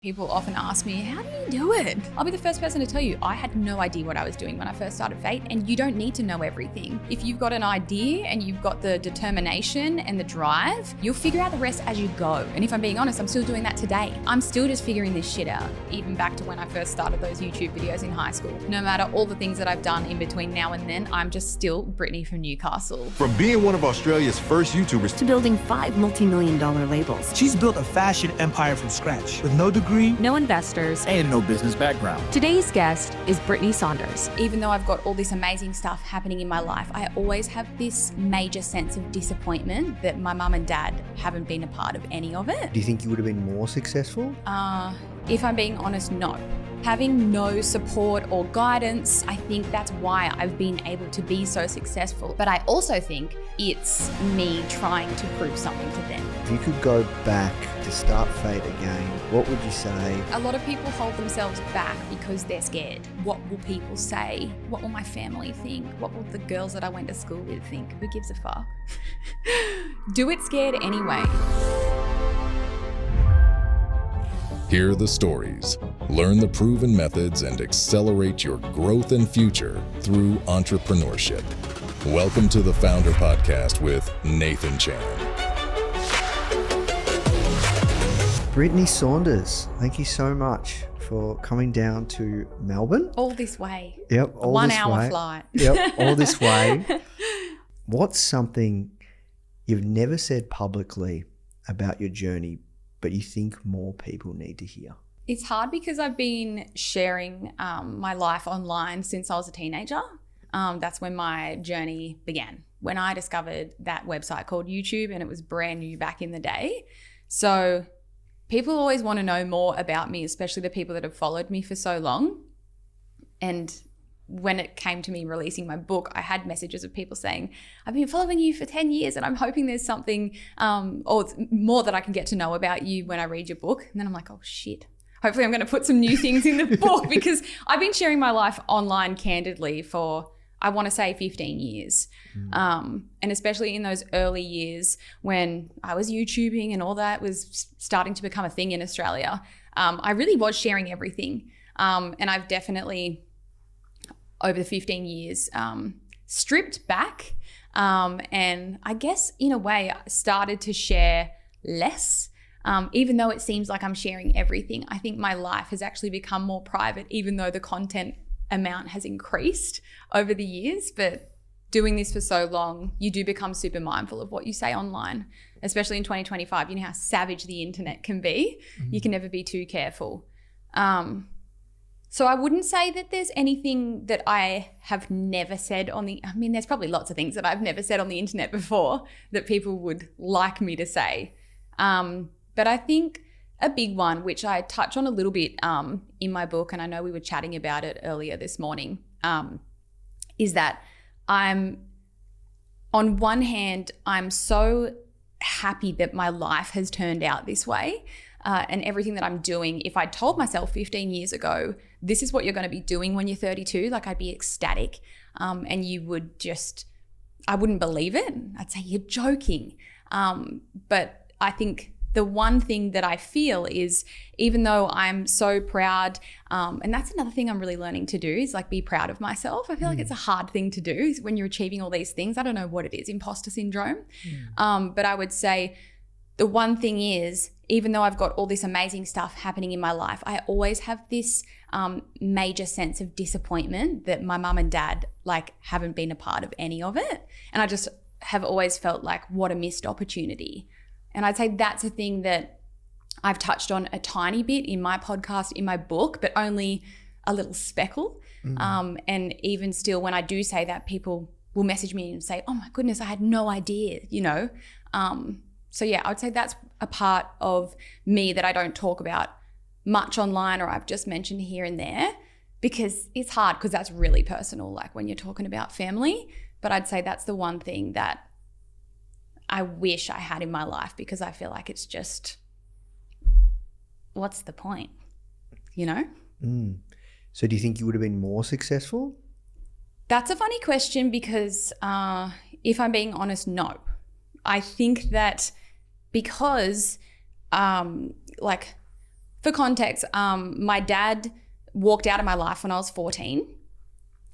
People often ask me, how do you do it? I'll be the first person to tell you, I had no idea what I was doing when I first started FAYT, and you don't need to know everything. If you've got an idea and you've got the determination and the drive, you'll figure out the rest as you go. And if I'm being honest, I'm still doing that today. I'm still just figuring this shit out, even back to when I first started those YouTube videos in high school. No matter all the things that I've done in between now and then, I'm just still Brittney from Newcastle. From being one of Australia's first YouTubers to building 5 multi-million-dollar labels. She's built a fashion empire from scratch with no degree, no investors, and no business background. Today's guest is Brittney Saunders. Even though I've got all this amazing stuff happening in my life, I always have this major sense of disappointment that my mum and dad haven't been a part of any of it. Do you think you would have been more successful? If I'm being honest, no. Having no support or guidance, I think that's why I've been able to be so successful. But I also think it's me trying to prove something to them. If you could go back to start FAYT again, what would you say? A lot of people hold themselves back because they're scared. What will people say? What will my family think? What will the girls that I went to school with think? Who gives a fuck? Do it scared anyway. Hear the stories, learn the proven methods, and accelerate your growth and future through entrepreneurship. Welcome to the Foundr podcast with Nathan Chan. Brittney Saunders, thank you so much for coming down to Melbourne. All this way. Yep, all 1 this hour way. flight. Yep, all this way. What's something you've never said publicly about your journey, but you think more people need to hear? It's hard because I've been sharing my life online since I was a teenager. That's when my journey began, when I discovered that website called YouTube, and it was brand new back in the day. So people always want to know more about me, especially the people that have followed me for so long. And when it came to me releasing my book, I had messages of people saying, I've been following you for 10 years and I'm hoping there's something or more that I can get to know about you when I read your book. And then I'm like, oh shit. Hopefully I'm going to put some new things in the book, because I've been sharing my life online candidly for, I want to say, 15 years. And especially in those early years when I was YouTubing and all that was starting to become a thing in Australia, I really was sharing everything. And I've definitely, over the 15 years, stripped back. And I guess in a way I started to share less. Even though it seems like I'm sharing everything, I think my life has actually become more private, even though the content amount has increased over the years. But doing this for so long, you do become super mindful of what you say online, especially in 2025. You know how savage the internet can be. Mm-hmm. You can never be too careful. So I wouldn't say that there's anything that I have never said there's probably lots of things that I've never said on the internet before that people would like me to say. But I think a big one, which I touch on a little bit in my book, and I know we were chatting about it earlier this morning, is that on one hand, I'm so happy that my life has turned out this way. And everything that I'm doing, if I told myself 15 years ago, this is what you're going to be doing when you're 32, like I'd be ecstatic. And you would I wouldn't believe it. I'd say, you're joking. But I think the one thing that I feel is, even though I'm so proud, and that's another thing I'm really learning to do, is like be proud of myself. I feel like it's a hard thing to do when you're achieving all these things. I don't know what it is, imposter syndrome. But I would say the one thing is, even though I've got all this amazing stuff happening in my life, I always have this major sense of disappointment that my mum and dad haven't been a part of any of it. And I just have always felt like, what a missed opportunity. And I'd say that's a thing that I've touched on a tiny bit in my podcast, in my book, but only a little speckle. And even still, when I do say that, people will message me and say, oh my goodness, I had no idea, So yeah, I would say that's a part of me that I don't talk about much online, or I've just mentioned here and there, because it's hard, because that's really personal, like when you're talking about family. But I'd say that's the one thing that I wish I had in my life, because I feel like it's just, what's the point, So do you think you would have been more successful? That's a funny question, because if I'm being honest, no. I think that because for context, my dad walked out of my life when I was 14.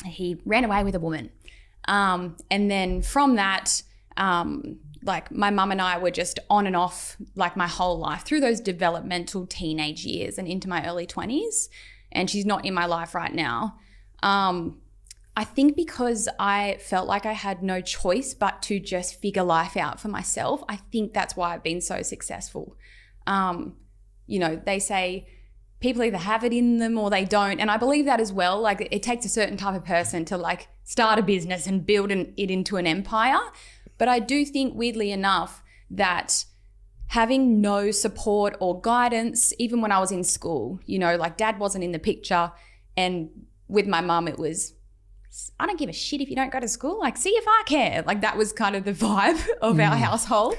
He ran away with a woman. And then from that, like my mum and I were just on and off like my whole life through those developmental teenage years and into my early 20s. And she's not in my life right now. I think because I felt like I had no choice but to just figure life out for myself, I think that's why I've been so successful. You know, they say people either have it in them or they don't. And I believe that as well. Like it takes a certain type of person to like start a business and build it into an empire. But I do think, weirdly enough, that having no support or guidance, even when I was in school, you know, like dad wasn't in the picture. And with my mum, it was, I don't give a shit if you don't go to school. Like, see if I care. Like that was kind of the vibe of our household.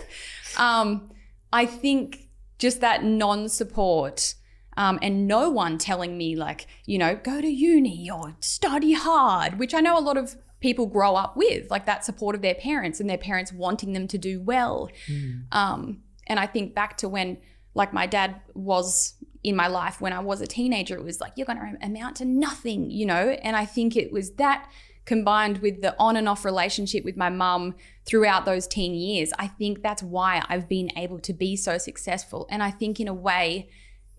I think just that non-support and no one telling me like, you know, go to uni or study hard, which I know a lot of people grow up with, like that support of their parents and their parents wanting them to do well. And I think back to when like my dad was in my life when I was a teenager, it was like, you're going to amount to nothing, you know? And I think it was that combined with the on and off relationship with my mum throughout those teen years. I think that's why I've been able to be so successful. And I think in a way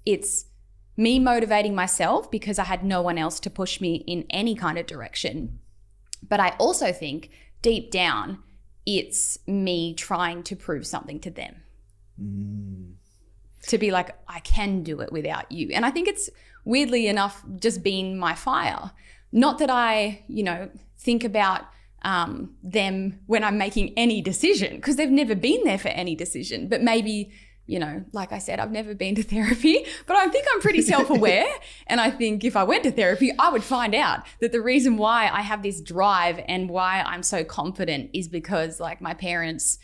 it's me motivating myself because I had no one else to push me in any kind of direction. But I also think deep down, it's me trying to prove something to them. To be like, I can do it without you. And I think it's weirdly enough just been my fire. Not that I, you know, think about them when I'm making any decision, because they've never been there for any decision. But maybe, you know, like I said, I've never been to therapy, but I think I'm pretty self-aware. And I think if I went to therapy, I would find out that the reason why I have this drive and why I'm so confident is because like my parents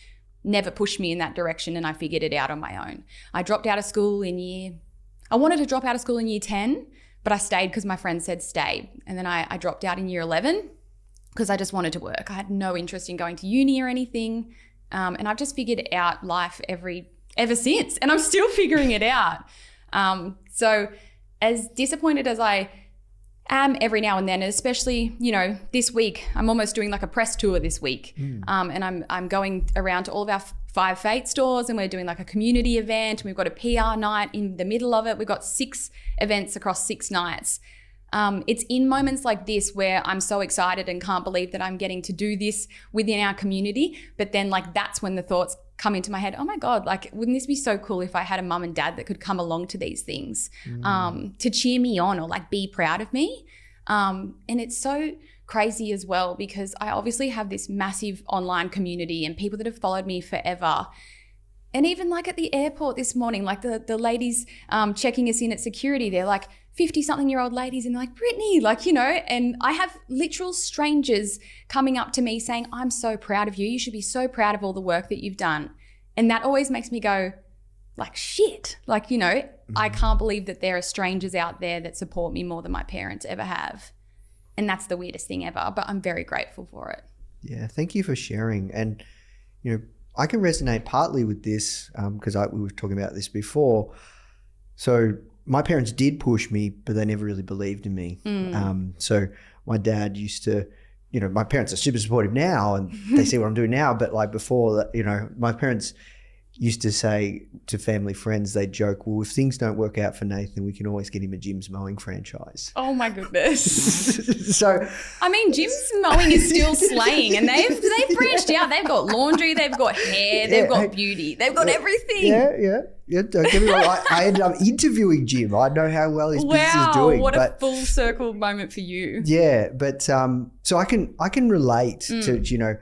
never pushed me in that direction and I figured it out on my own. I dropped out of school I wanted to drop out of school in year 10, but I stayed because my friend said stay. And then I dropped out in year 11 because I just wanted to work. I had no interest in going to uni or anything. And I've just figured out life ever since, and I'm still figuring it out. So as disappointed as I am every now and then, and especially, you know, this week, I'm almost doing like a press tour this week. And I'm going around to all of our 5 FAYT stores, and we're doing like a community event. We've got a PR night in the middle of it. We've got 6 events across 6 nights. It's in moments like this where I'm so excited and can't believe that I'm getting to do this within our community. But then like that's when the thoughts come into my head, oh my God, like wouldn't this be so cool if I had a mum and dad that could come along to these things to cheer me on or like be proud of me. And it's so crazy as well because I obviously have this massive online community and people that have followed me forever. And even like at the airport this morning, like the ladies checking us in at security, they're like 50-something-year-old ladies and they're like, Brittney, like, you know, and I have literal strangers coming up to me saying, I'm so proud of you. You should be so proud of all the work that you've done. And that always makes me go like, shit, like, you know, I can't believe that there are strangers out there that support me more than my parents ever have. And that's the weirdest thing ever, but I'm very grateful for it. Yeah, thank you for sharing. And, you know, I can resonate partly with this because we were talking about this before. So my parents did push me, but they never really believed in me. So my dad used to, you know, my parents are super supportive now and they see what I'm doing now. But like before that, you know, my parents used to say to family friends, they'd joke, well, if things don't work out for Nathan, we can always get him a Jim's Mowing franchise. Oh my goodness. So, I mean, Jim's Mowing is still slaying and they've branched out. They've got laundry, they've got hair, they've got beauty, they've got everything. Yeah. Don't get me wrong. I ended up interviewing Jim. I know how well his business is doing. Wow, what a full circle moment for you. Yeah, but so I can relate to, you know,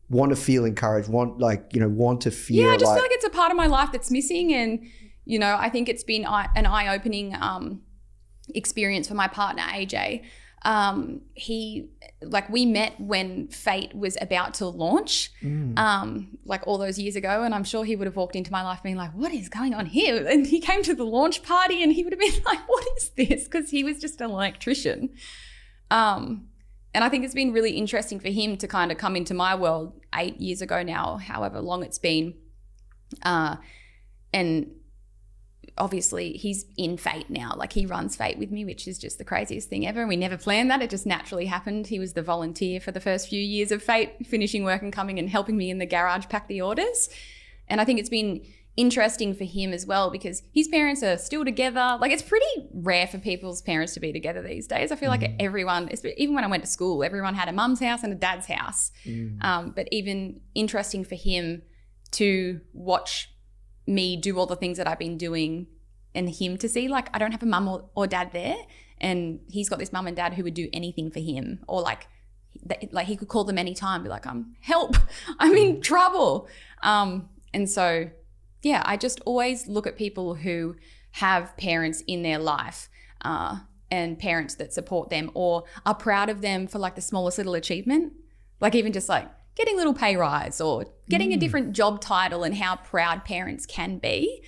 want to feel encouraged, want to feel I just feel like it's a part of my life that's missing. And, you know, I think it's been an eye-opening experience for my partner, AJ. We met when FAYT was about to launch, like all those years ago. And I'm sure he would have walked into my life being like, what is going on here? And he came to the launch party and he would have been like, what is this? Because he was just an electrician. And I think it's been really interesting for him to kind of come into my world 8 years ago now, however long it's been. And obviously he's in FAYT now. Like he runs FAYT with me, which is just the craziest thing ever. And we never planned that. It just naturally happened. He was the volunteer for the first few years of FAYT, finishing work and coming and helping me in the garage pack the orders. And I think it's been interesting for him as well because his parents are still together. Like it's pretty rare for people's parents to be together these days. I feel like everyone, even when I went to school, everyone had a mum's house and a dad's house. But even interesting for him to watch me do all the things that I've been doing and him to see like I don't have a mum or dad there, and he's got this mum and dad who would do anything for him, or like he could call them anytime, be like, help, I'm in trouble. And so yeah, I just always look at people who have parents in their life and parents that support them or are proud of them for like the smallest little achievement, like even just like getting a little pay rise or getting a different job title, and how proud parents can be.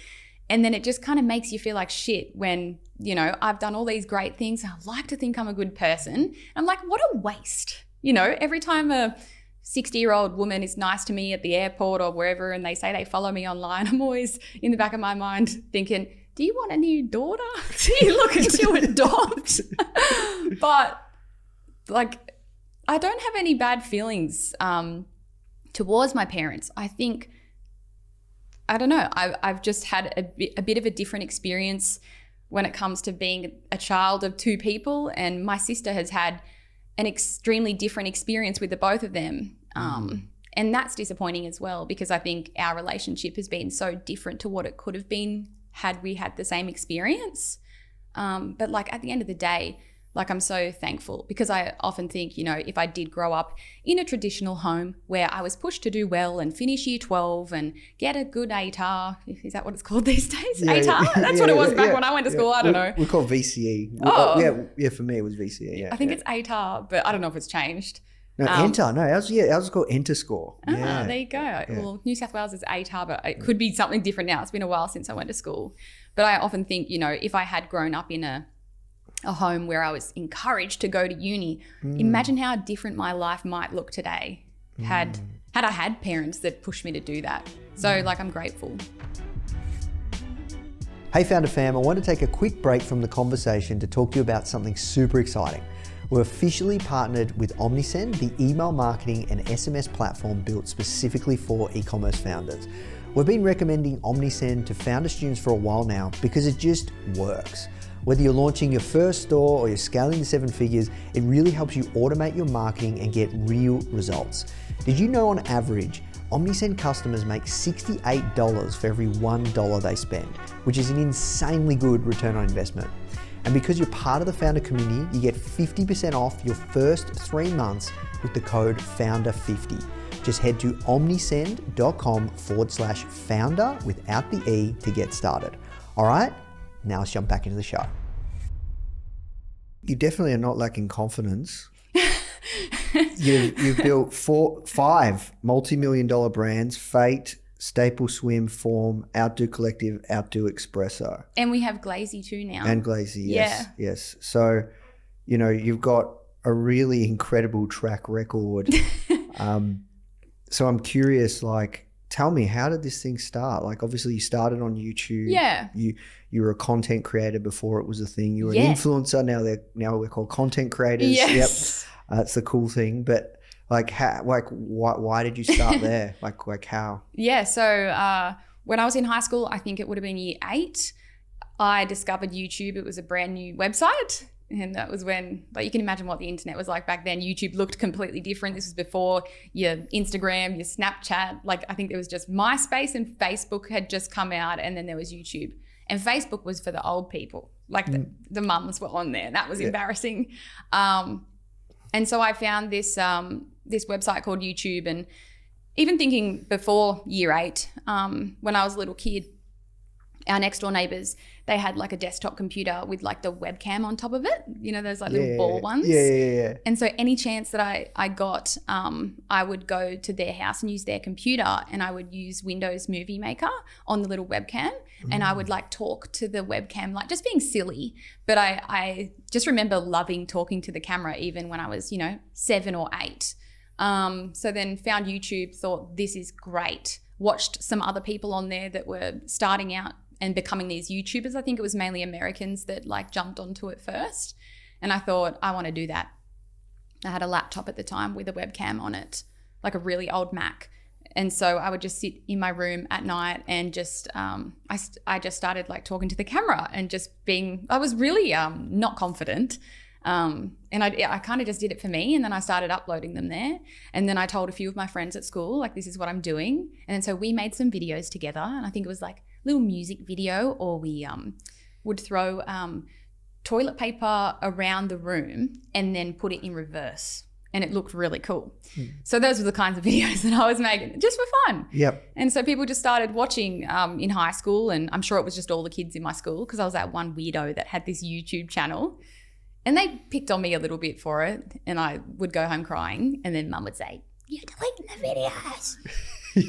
And then it just kind of makes you feel like shit when, you know, I've done all these great things. I like to think I'm a good person. I'm like, what a waste. You know, every time a 60-year-old woman is nice to me at the airport or wherever and they say they follow me online, I'm always in the back of my mind thinking, do you want a new daughter? Do you looking to adopt? But like, I don't have any bad feelings towards my parents. I think, I don't know, I've just had a bit of a different experience when it comes to being a child of two people, and my sister has had an extremely different experience with the both of them. And that's disappointing as well, because I think our relationship has been so different to what it could have been had we had the same experience. But like at the end of the day, like I'm so thankful, because I often think, you know, if I did grow up in a traditional home where I was pushed to do well and finish year 12 and get a good ATAR, is that what it's called these days? Yeah, ATAR? That's what it was back when I went to school. I don't know. We call VCE. Oh. Yeah, for me it was VCE. Yeah, I think it's ATAR, but I don't know if it's changed. No, Enter. No, ours was called Enter Score. Yeah. There you go. Yeah. Well, New South Wales is ATAR, but it could be something different now. It's been a while since I went to school. But I often think, you know, if I had grown up in a home where I was encouraged to go to uni, imagine how different my life might look today had I had parents that pushed me to do that. So like, I'm grateful. Hey Foundr fam, I want to take a quick break from the conversation to talk to you about something super exciting. We're officially partnered with Omnisend, the email marketing and SMS platform built specifically for e-commerce founders. We've been recommending Omnisend to Foundr students for a while now because it just works. Whether you're launching your first store or you're scaling to 7 figures, it really helps you automate your marketing and get real results. Did you know on average, Omnisend customers make $68 for every $1 they spend, which is an insanely good return on investment. And because you're part of the Foundr community, you get 50% off your first 3 months with the code FOUNDR50. Just head to omnisend.com/Foundr without the E to get started. All right? Now let's jump back into the show. You definitely are not lacking confidence. You've built 5 multi-million-dollar brands: FAYT, Staple Swim, Form, OUTDŌ Collective, OUTDŌ Espresso. And we have Glazy too now. And Glazy, yes. Yeah. Yes. So, you know, you've got a really incredible track record. So I'm curious, like, tell me, how did this thing start? Like, obviously you started on YouTube. Yeah. You were a content creator before it was a thing. You were an influencer. Now we're called content creators. Yes. Yep. That's the cool thing. But like, why did you start there? like how? Yeah. So when I was in high school, I think it would have been year 8, I discovered YouTube. It was a brand new website. And that was when, like, you can imagine what the internet was like back then. YouTube looked completely different. This was before your Instagram, your Snapchat. Like, I think there was just MySpace and Facebook had just come out, and then there was YouTube. And Facebook was for the old people. Like, the mums were on there. That was embarrassing. And so I found this this website called YouTube. And even thinking before year 8, when I was a little kid, our next door neighbors, they had like a desktop computer with like the webcam on top of it. You know, those like little ball ones. Yeah. And so any chance that I got, I would go to their house and use their computer, and I would use Windows Movie Maker on the little webcam, and I would like talk to the webcam, like just being silly. But I just remember loving talking to the camera even when I was, 7 or 8. So then found YouTube, thought this is great. Watched some other people on there that were starting out and becoming these YouTubers. I think it was mainly Americans that like jumped onto it first. And I thought, I want to do that. I had a laptop at the time with a webcam on it, like a really old Mac. And so I would just sit in my room at night and just, I just started like talking to the camera and just I was really not confident. And I kind of just did it for me. And then I started uploading them there. And then I told a few of my friends at school, like, this is what I'm doing. And so we made some videos together. And I think it was like a little music video, or we would throw toilet paper around the room and then put it in reverse. And it looked really cool. So those were the kinds of videos that I was making just for fun. Yep. And so people just started watching in high school, and I'm sure it was just all the kids in my school because I was that one weirdo that had this YouTube channel. And they picked on me a little bit for it, and I would go home crying, and then Mum would say, "You're deleting the videos."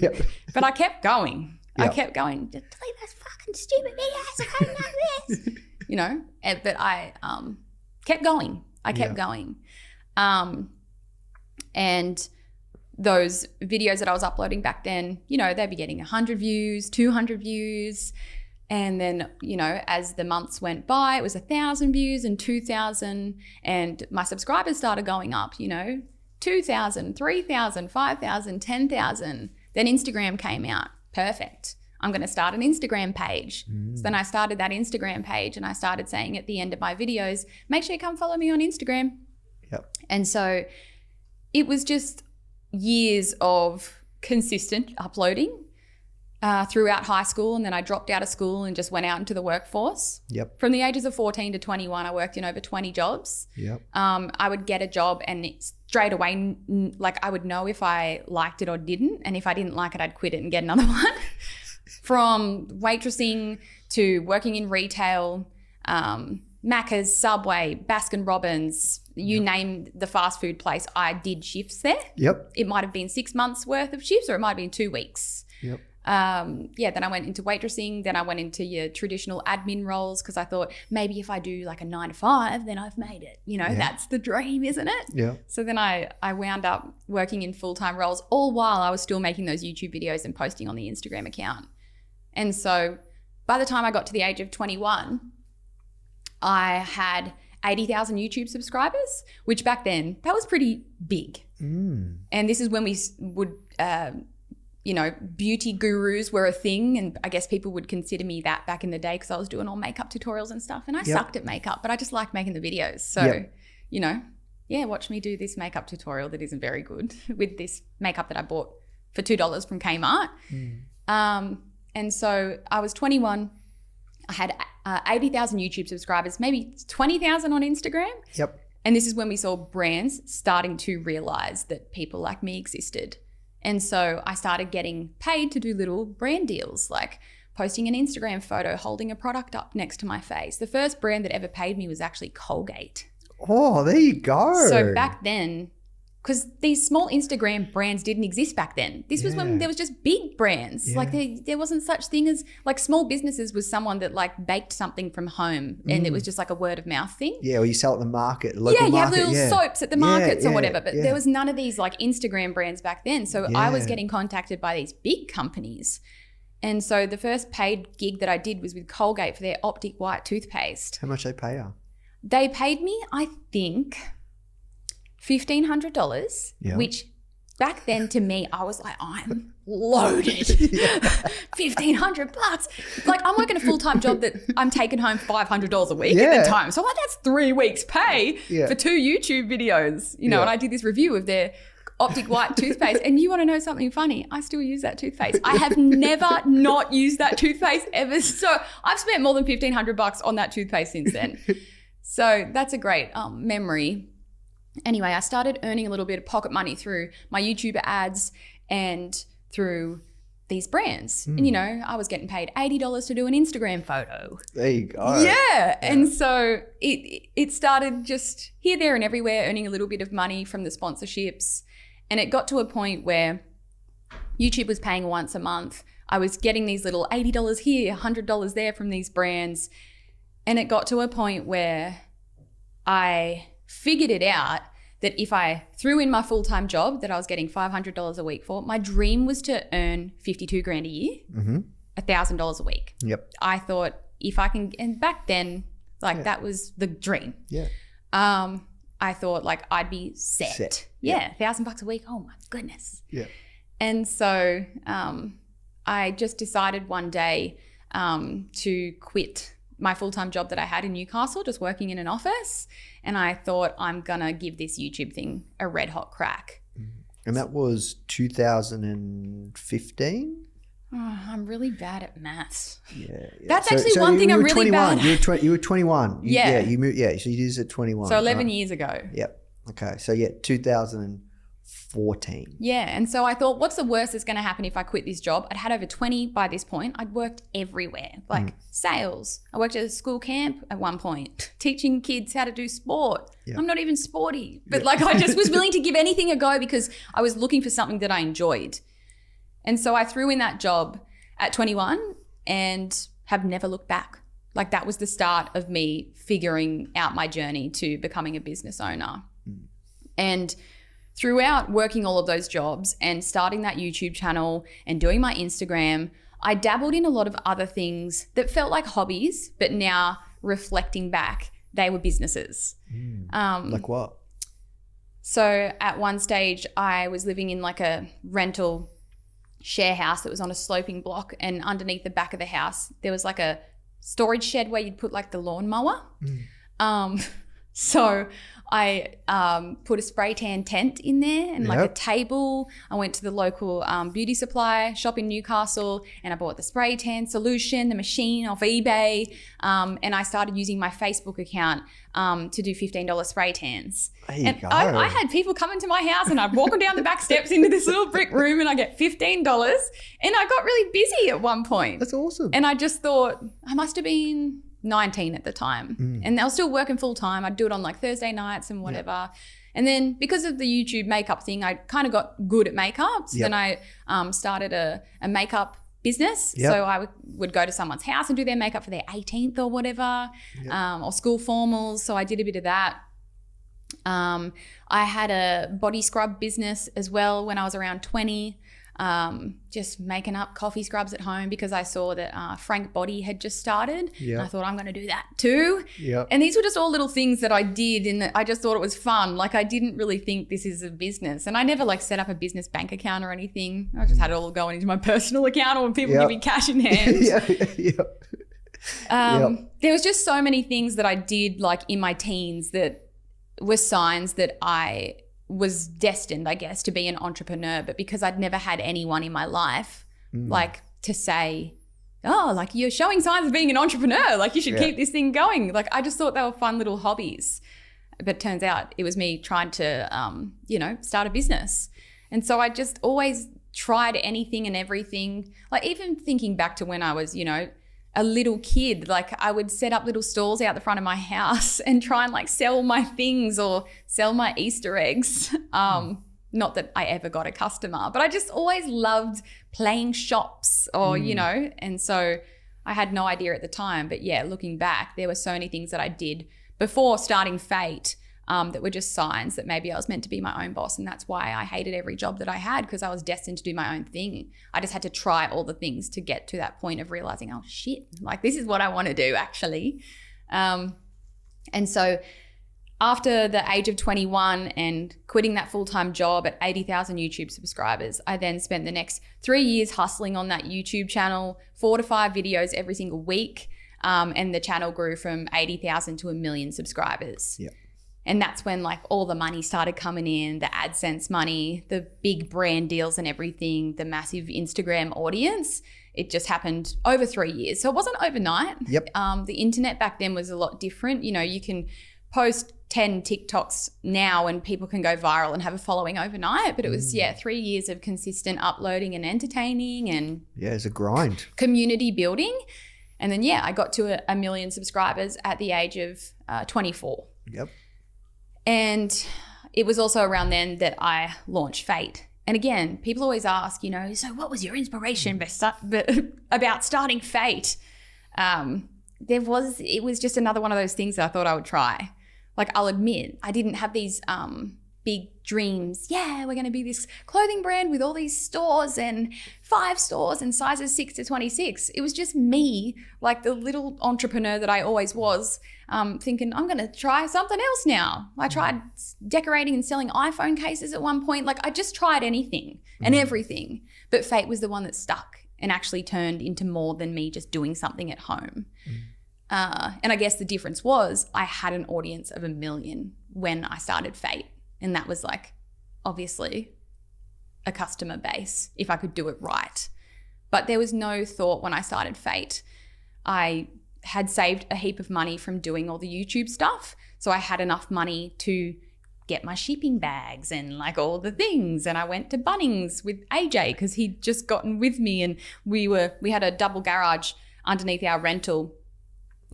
Yep. But I kept going. Yep. I kept going, "Just delete those fucking stupid videos. I don't know this." You know, but I kept going. I kept going. And those videos that I was uploading back then, you know, they'd be getting 100 views, 200 views. And then, you know, as the months went by, it was 1,000 views and 2,000. And my subscribers started going up, you know, 2,000, 3,000, 5,000, 10,000. Then Instagram came out. Perfect. I'm going to start an Instagram page. So then I started that Instagram page, and I started saying at the end of my videos, make sure you come follow me on Instagram. Yep. And so it was just years of consistent uploading throughout high school. And then I dropped out of school and just went out into the workforce. Yep. From the ages of 14 to 21, I worked in over 20 jobs. Yep. I would get a job and straight away, like, I would know if I liked it or didn't. And if I didn't like it, I'd quit it and get another one. From waitressing to working in retail, Macca's, Subway, Baskin-Robbins, you name the fast food place, I did shifts there. Yep. It might have been 6 months worth of shifts, or it might have been 2 weeks. Yep. Then I went into waitressing. Then I went into your traditional admin roles because I thought maybe if I do like a 9 to 5, then I've made it. You know, that's the dream, isn't it? Yeah. So then I wound up working in full-time roles, all while I was still making those YouTube videos and posting on the Instagram account. And so by the time I got to the age of 21, I had 80,000 YouTube subscribers, which back then, that was pretty big. And this is when we would, you know, beauty gurus were a thing. And I guess people would consider me that back in the day because I was doing all makeup tutorials and stuff. And I sucked at makeup, but I just liked making the videos. So, you know, watch me do this makeup tutorial that isn't very good with this makeup that I bought for $2 from Kmart. And so I was 21. I had 80,000 YouTube subscribers, maybe 20,000 on Instagram. Yep. And this is when we saw brands starting to realize that people like me existed. And so I started getting paid to do little brand deals, like posting an Instagram photo, holding a product up next to my face. The first brand that ever paid me was actually Colgate. Oh, there you go. So back then, because these small Instagram brands didn't exist back then. This was when there was just big brands. Yeah. Like there wasn't such thing as, like, small businesses was someone that like baked something from home and it was just like a word of mouth thing. Yeah, or you sell at the market, local you have market, little soaps at the markets or whatever. But yeah. there was none of these like Instagram brands back then. So I was getting contacted by these big companies. And so the first paid gig that I did was with Colgate for their Optic White toothpaste. How much they pay you? They paid me, I think, $1,500, which back then to me, I was like, I'm loaded. $1,500. Like, I'm working a full-time job that I'm taking home $500 a week at the time. So like, that's 3 weeks pay for 2 YouTube videos, you know, and I did this review of their Optic White toothpaste. And you want to know something funny? I still use that toothpaste. I have never not used that toothpaste ever. So I've spent more than $1,500 on that toothpaste since then. So that's a great memory. Anyway, I started earning a little bit of pocket money through my YouTube ads and through these brands. And, you know, I was getting paid $80 to do an Instagram photo. There you go. Yeah. And so it started just here, there and everywhere, earning a little bit of money from the sponsorships. And it got to a point where YouTube was paying once a month. I was getting these little $80 here, $100 there from these brands. And it got to a point where I figured it out that if I threw in my full-time job that I was getting $500 a week for, my dream was to earn $52,000 a year. $1,000 a week. Yep. I thought if I can, and back then, like that was the dream. Yeah. I thought like I'd be set. Yeah. $1,000 a week. Oh my goodness. Yeah. And so I just decided one day to quit my full-time job that I had in Newcastle, just working in an office. And I thought I'm going to give this YouTube thing a red hot crack. And that was 2015? Oh, I'm really bad at maths. Yeah. That's actually one thing I'm really bad at. You were 21. Yeah. You moved. Yeah. So you did this at 21. So 11 years ago. Yep. Okay. So 2014. Yeah. And so I thought, what's the worst that's going to happen if I quit this job? I'd had over 20 by this point. I'd worked everywhere, like sales. I worked at a school camp at one point, teaching kids how to do sport. Yep. I'm not even sporty, but like I just was willing to give anything a go because I was looking for something that I enjoyed. And so I threw in that job at 21 and have never looked back. Like that was the start of me figuring out my journey to becoming a business owner. And throughout working all of those jobs and starting that YouTube channel and doing my Instagram, I dabbled in a lot of other things that felt like hobbies, but now reflecting back, they were businesses. Like what? So at one stage, I was living in like a rental share house that was on a sloping block, and underneath the back of the house there was like a storage shed where you'd put like the lawnmower. So I put a spray tan tent in there and like a table. I went to the local beauty supply shop in Newcastle and I bought the spray tan solution, the machine off eBay, and I started using my Facebook account to do $15 spray tans. There you go. I had people come into my house and I'd walk them down the back steps into this little brick room and I get $15, and I got really busy at one point. That's awesome. And I just thought I must have been 19 at the time, and I was still working full time. I'd do it on like Thursday nights and whatever. And then because of the YouTube makeup thing, I kind of got good at makeup. So then I started a makeup business. So I would go to someone's house and do their makeup for their 18th or whatever, or school formals. So I did a bit of that. I had a body scrub business as well when I was around 20. Just making up coffee scrubs at home because I saw that Frank Body had just started. And I thought I'm going to do that too. And these were just all little things that I did, and I just thought it was fun. Like I didn't really think this is a business, and I never like set up a business bank account or anything. I just had it all going into my personal account, or when people give me cash in hand. There was just so many things that I did like in my teens that were signs that I was destined, I guess, to be an entrepreneur. But because I'd never had anyone in my life like to say, oh, like you're showing signs of being an entrepreneur, like you should keep this thing going. Like I just thought they were fun little hobbies. But it turns out it was me trying to, start a business. And so I just always tried anything and everything. Like even thinking back to when I was, a little kid, like I would set up little stalls out the front of my house and try and like sell my things or sell my Easter eggs. Not that I ever got a customer, but I just always loved playing shops or, and so I had no idea at the time. But yeah, looking back, there were so many things that I did before starting FAYT that were just signs that maybe I was meant to be my own boss. And that's why I hated every job that I had, because I was destined to do my own thing. I just had to try all the things to get to that point of realizing, oh shit, like this is what I want to do actually. And so after the age of 21 and quitting that full-time job at 80,000 YouTube subscribers, I then spent the next 3 years hustling on that YouTube channel, 4 to 5 videos every single week. And the channel grew from 80,000 to 1 million subscribers. And that's when like all the money started coming in, the AdSense money, the big brand deals and everything, the massive Instagram audience. It just happened over 3 years. So it wasn't overnight. The internet back then was a lot different. You can post 10 TikToks now and people can go viral and have a following overnight. But it was, 3 years of consistent uploading and entertaining and it's a grind. Community building. And then, I got to 1 million subscribers at the age of 24. And it was also around then that I launched FAYT. And again, people always ask, so what was your inspiration about starting FAYT? It was just another one of those things that I thought I would try. Like I'll admit, I didn't have these big dreams. Yeah, we're going to be this clothing brand with all these stores and 5 stores and sizes 6 to 26. It was just me, like the little entrepreneur that I always was, thinking I'm going to try something else now. I tried decorating and selling iPhone cases at one point. Like I just tried anything and everything. But FAYT was the one that stuck and actually turned into more than me just doing something at home. And I guess the difference was I had an audience of 1 million when I started FAYT. And that was like, obviously, a customer base if I could do it right. But there was no thought when I started FAYT. I had saved a heap of money from doing all the YouTube stuff. So I had enough money to get my shipping bags and like all the things. And I went to Bunnings with AJ because he'd just gotten with me, and we had a double garage underneath our rental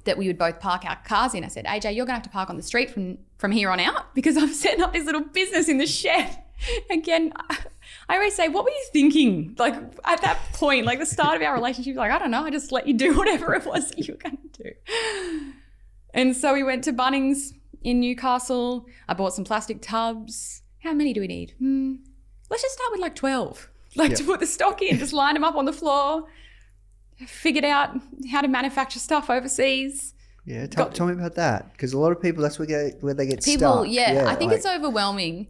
that we would both park our cars in. I said, AJ, you're gonna have to park on the street from here on out because I'm setting up this little business in the shed. Again, I always say, what were you thinking? Like at that point, like the start of our relationship, like, I don't know, I just let you do whatever it was that you were gonna do. And so we went to Bunnings in Newcastle. I bought some plastic tubs. How many do we need? Let's just start with like 12. To put the stock in, just line them up on the floor. Figured out how to manufacture stuff overseas. Yeah, tell me about that, because a lot of people, that's where they get stuck. Yeah, I think it's overwhelming.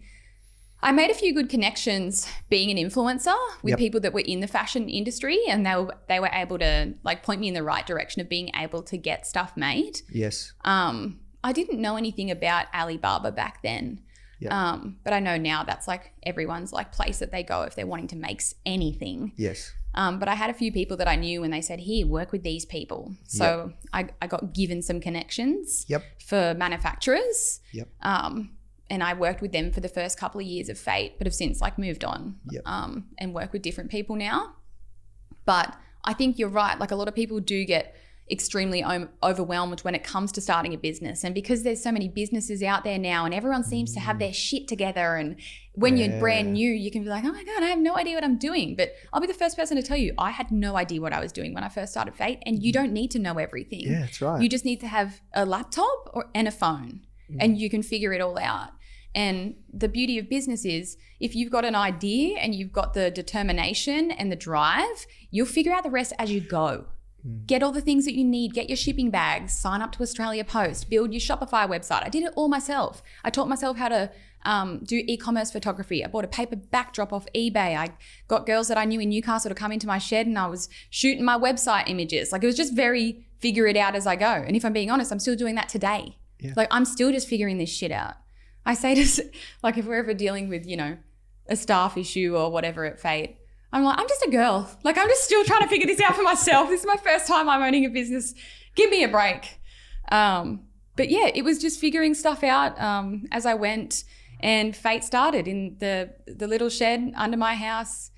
I made a few good connections being an influencer with people that were in the fashion industry, and they were able to like point me in the right direction of being able to get stuff made. Yes. I didn't know anything about Alibaba back then. Yeah. But I know now that's like everyone's like place that they go if they're wanting to make anything. Yes. But I had a few people that I knew and they said, here, work with these people. So I got given some connections for manufacturers. And I worked with them for the first couple of years of FAYT, but have since like moved on and work with different people now. But I think you're right. Like a lot of people do get extremely overwhelmed when it comes to starting a business. And because there's so many businesses out there now and everyone seems to have their shit together, and when you're brand new, you can be like, oh my God, I have no idea what I'm doing. But I'll be the first person to tell you, I had no idea what I was doing when I first started FAYT, and you don't need to know everything. Yeah, that's right. You just need to have a laptop and a phone and you can figure it all out. And the beauty of business is if you've got an idea and you've got the determination and the drive, you'll figure out the rest as you go. Get all the things that you need, get your shipping bags, sign up to Australia Post, build your Shopify website. I did it all myself. I taught myself how to do e-commerce photography. I bought a paper backdrop off eBay. I got girls that I knew in Newcastle to come into my shed and I was shooting my website images. Like it was just very figure it out as I go. And if I'm being honest, I'm still doing that today. Yeah. Like I'm still just figuring this shit out. I say to, like if we're ever dealing with, you know, a staff issue or whatever at FAYT, I'm like, I'm just a girl. Like, I'm just still trying to figure this out for myself. This is my first time I'm owning a business. Give me a break. But yeah, it was just figuring stuff out as I went, and FAYT started in the little shed under my house.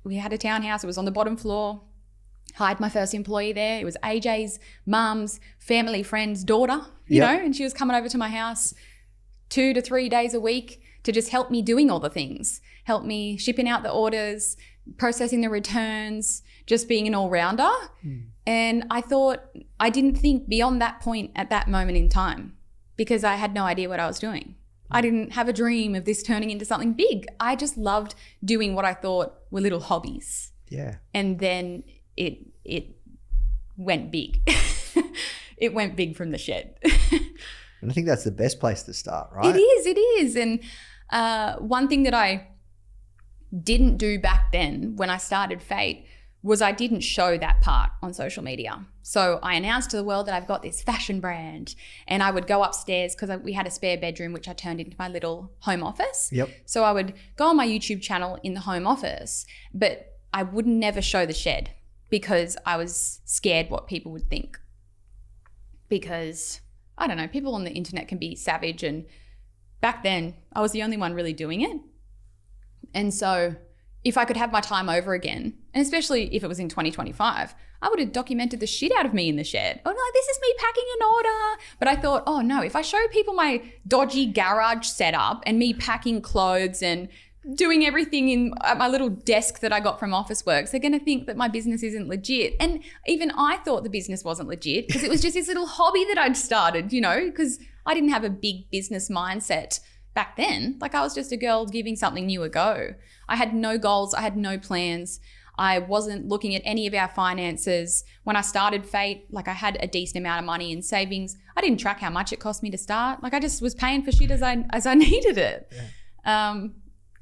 We had a townhouse. It was on the bottom floor. Hired my first employee there. It was AJ's mum's family friend's daughter, you know, and she was coming over to my house 2 to 3 days a week to just help me doing all the things, help me shipping out the orders, processing the returns, just being an all-rounder. And I didn't think beyond that point at that moment in time because I had no idea what I was doing. I didn't have a dream of this turning into something big. I just loved doing what I thought were little hobbies. Yeah. And then it went big. It went big from the shed. And I think that's the best place to start, right? It is. And one thing that I didn't do back then when I started FAYT was I didn't show that part on social media. So I announced to the world that I've got this fashion brand, and I would go upstairs because we had a spare bedroom which I turned into my little home office. So I would go on my YouTube channel in the home office, but I would never show the shed because I was scared what people would think. Because, I don't know, people on the internet can be savage, and back then I was the only one really doing it. And so if I could have my time over again, and especially if it was in 2025, I would have documented the shit out of me in the shed. Oh, like, this is me packing an order. But I thought, oh no, if I show people my dodgy garage setup and me packing clothes and doing everything at my little desk that I got from Officeworks, they're going to think that my business isn't legit. And even I thought the business wasn't legit because it was just this little hobby that I'd started, you know, because I didn't have a big business mindset back then. Like, I was just a girl giving something new a go. I had no goals. I had no plans. I wasn't looking at any of our finances. When I started FAYT, like, I had a decent amount of money in savings. I didn't track how much it cost me to start. Like, I just was paying for shit as I needed it. Yeah.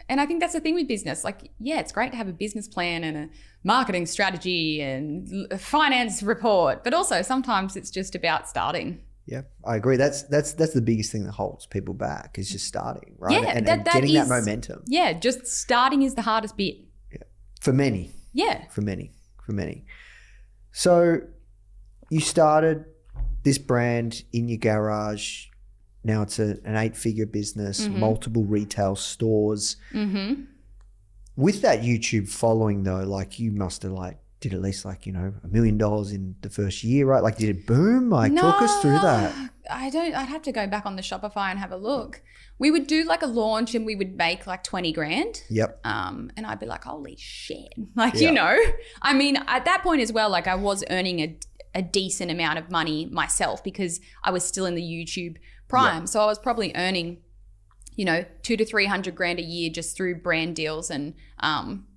And I think that's the thing with business. Like, yeah, it's great to have a business plan and a marketing strategy and a finance report, but also sometimes it's just about starting. Yeah, I agree. That's the biggest thing that holds people back is just starting, right? Yeah, and that getting is, that momentum. Yeah, just starting is the hardest bit. Yeah, for many. Yeah, for many. So you started this brand in your garage. Now it's an 8-figure business, multiple retail stores. Mm-hmm. With that YouTube following though, like, you must have like did at least like, $1 million in the first year, right? Like, did it boom? Like, no, talk us through that. I'd have to go back on the Shopify and have a look. We would do like a launch and we would make like 20 grand. Yep. And I'd be like, holy shit. Like, I mean, at that point as well, like, I was earning a decent amount of money myself because I was still in the YouTube prime. Yep. So I was probably earning, 200 to 300 grand a year just through brand deals and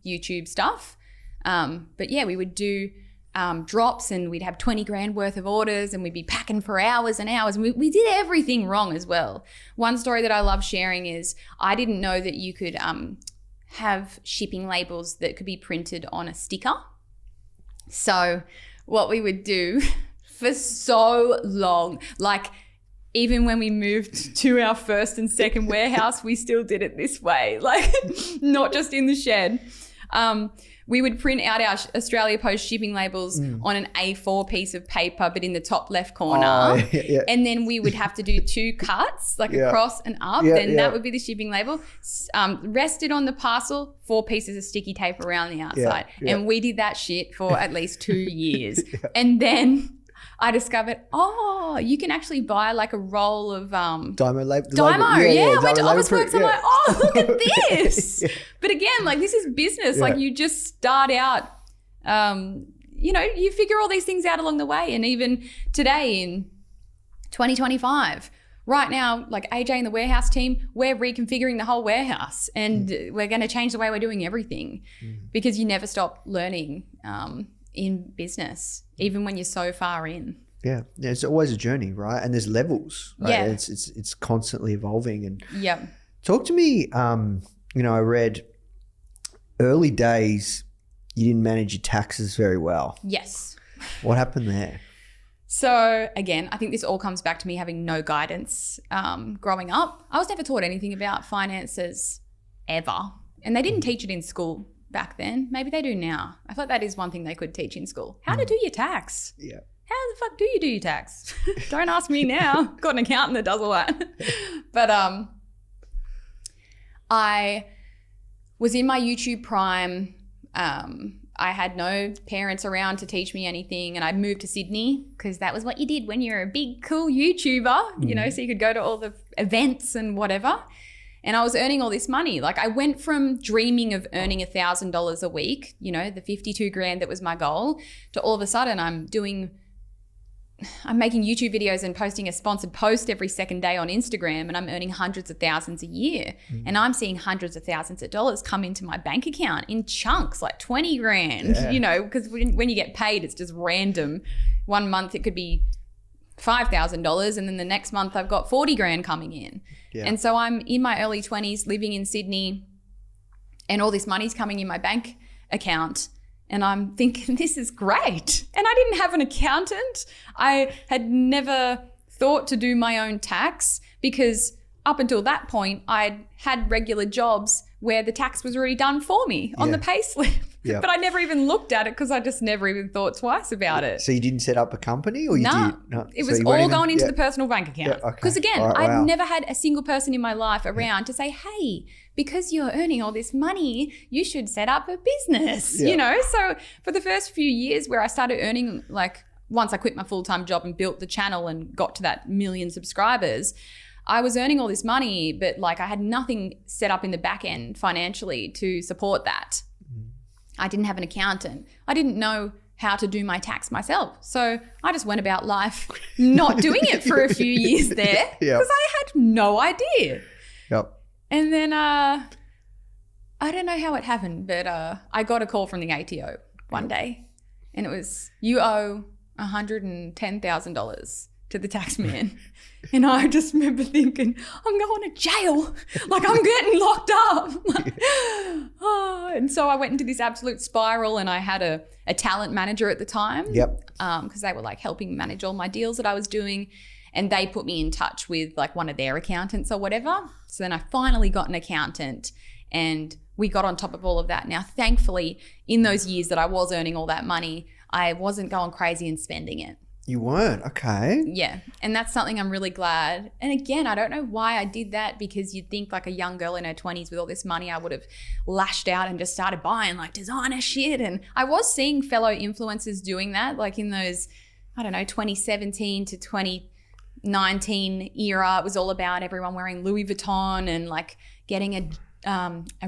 YouTube stuff. But yeah, we would do drops and we'd have 20 grand worth of orders and we'd be packing for hours and hours. And we did everything wrong as well. One story that I love sharing is I didn't know that you could have shipping labels that could be printed on a sticker. So what we would do for so long, like, even when we moved to our first and second warehouse, we still did it this way, like, not just in the shed. We would print out our Australia Post shipping labels on an A4 piece of paper, but in the top left corner. Yeah. And then we would have to do 2 cuts, like across and up. That would be the shipping label. Rested on the parcel, 4 pieces of sticky tape around the outside. And we did that shit for at least 2 years. And then I discovered, you can actually buy like a roll of Dymo label. I went to Officeworks. I'm like, look at this. But again, like, this is business. Like, you just start out, you figure all these things out along the way. And even today in 2025, right now, like, AJ and the warehouse team, we're reconfiguring the whole warehouse and we're going to change the way we're doing everything because you never stop learning in business, even when you're so far in. Yeah, it's always a journey, right? And there's levels, right? Yeah. It's constantly evolving. And yep. Talk to me, I read early days you didn't manage your taxes very well. Yes. What happened there? So again, I think this all comes back to me having no guidance growing up. I was never taught anything about finances ever. And they didn't teach it in school back then. Maybe they do now. I thought that is one thing they could teach in school. How to do your tax. Yeah. How the fuck do you do your tax? Don't ask me now. Got an accountant that does all that. But I was in my YouTube prime. I had no parents around to teach me anything, and I'd moved to Sydney because that was what you did when you're a big, cool YouTuber, so you could go to all the events and whatever. And I was earning all this money. Like, I went from dreaming of earning $1,000 a week, the 52 grand that was my goal, to all of a sudden I'm making YouTube videos and posting a sponsored post every second day on Instagram, and I'm earning hundreds of thousands a year. And I'm seeing hundreds of thousands of dollars come into my bank account in chunks, like 20 grand, because when you get paid, it's just random. One month it could be $5,000 and then the next month I've got 40 grand coming in. Yeah. And so I'm in my early 20s living in Sydney and all this money's coming in my bank account and I'm thinking, this is great. And I didn't have an accountant. I had never thought to do my own tax because up until that point I'd had regular jobs where the tax was already done for me on the pay slip. Yep. But I never even looked at it because I just never even thought twice about it. So you didn't set up a company or you did? No, it was all going into the personal bank account. Because again, I'd never had a single person in my life around to say, hey, because you're earning all this money, you should set up a business, So for the first few years where I started earning, like once I quit my full-time job and built the channel and got to that 1 million subscribers, I was earning all this money, but like I had nothing set up in the back end financially to support that. I didn't have an accountant. I didn't know how to do my tax myself. So I just went about life not doing it for a few years there because I had no idea. Yep. And then I don't know how it happened, but I got a call from the ATO one day, and it was, you owe $110,000 to the tax man. And I just remember thinking, I'm going to jail. Like, I'm getting locked up. And so I went into this absolute spiral, and I had a talent manager at the time. Yep. Because they were like helping manage all my deals that I was doing. And they put me in touch with like one of their accountants or whatever. So then I finally got an accountant, and we got on top of all of that. Now, thankfully, in those years that I was earning all that money, I wasn't going crazy and spending it. You weren't? Okay. Yeah. And that's something I'm really glad. And again, I don't know why I did that, because you'd think like a young girl in her 20s with all this money, I would have lashed out and just started buying like designer shit. And I was seeing fellow influencers doing that, like in those, I don't know, 2017 to 2019 era. It was all about everyone wearing Louis Vuitton and like getting a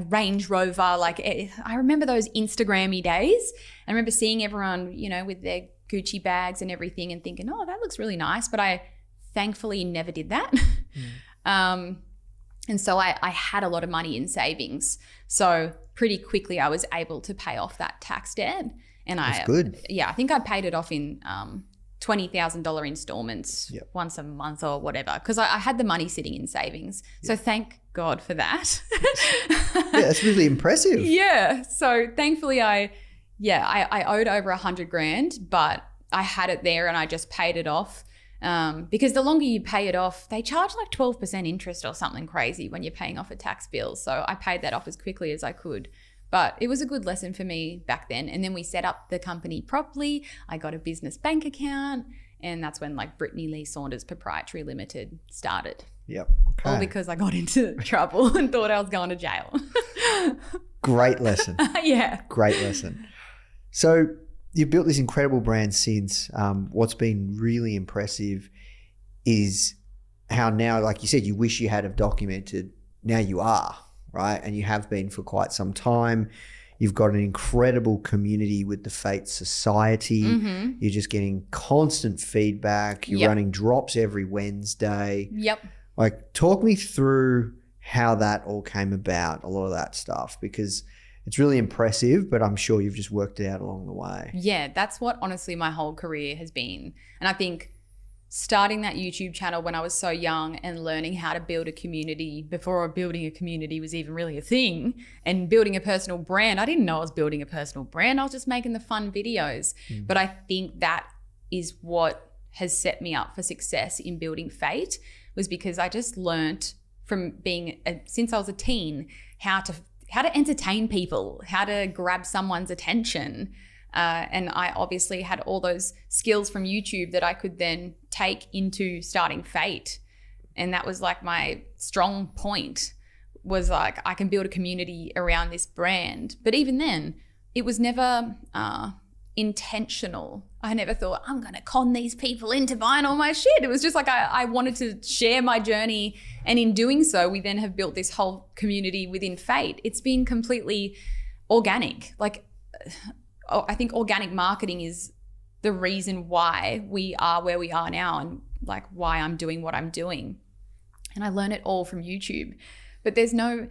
Range Rover. Like I remember those Instagram-y days. I remember seeing everyone, you know, with their Gucci bags and everything and thinking, oh, that looks really nice. But I thankfully never did that. And so I had a lot of money in savings. So pretty quickly I was able to pay off that tax debt. And That's good. Yeah, I think I paid it off in $20,000 installments once a month or whatever, because I had the money sitting in savings. So thank God for that. Yeah, that's really impressive. Yeah. So thankfully I owed over $100,000, but I had it there and I just paid it off. Because the longer you pay it off, they charge like 12% interest or something crazy when you're paying off a tax bill. So I paid that off as quickly as I could. But it was a good lesson for me back then. And then we set up the company properly. I got a business bank account, and that's when like Brittney Saunders Proprietary Limited started. Yep. Okay. All because I got into trouble and thought I was going to jail. Great lesson. Yeah. Great lesson. So you've built this incredible brand since. What's been really impressive is how now, like you said, you wish you had have documented. Now you are, right? And you have been for quite some time. You've got an incredible community with the FAYT Society. Mm-hmm. You're just getting constant feedback. You're running drops every Wednesday. Yep. Like, talk me through how that all came about, a lot of that stuff, because it's really impressive, but I'm sure you've just worked it out along the way. Yeah, that's what honestly my whole career has been. And I think starting that YouTube channel when I was so young and learning how to build a community before building a community was even really a thing, and building a personal brand. I didn't know I was building a personal brand. I was just making the fun videos. But I think that is what has set me up for success in building FAYT, was because I just learnt from being, since I was a teen, how to entertain people, how to grab someone's attention. And I obviously had all those skills from YouTube that I could then take into starting FAYT. And that was like my strong point, was like, I can build a community around this brand. But even then, it was never intentional. I never thought, I'm going to con these people into buying all my shit. It was just like I wanted to share my journey. And in doing so, we then have built this whole community within FAYT. It's been completely organic. Like, I think organic marketing is the reason why we are where we are now, and like why I'm doing what I'm doing. And I learned it all from YouTube. But there's no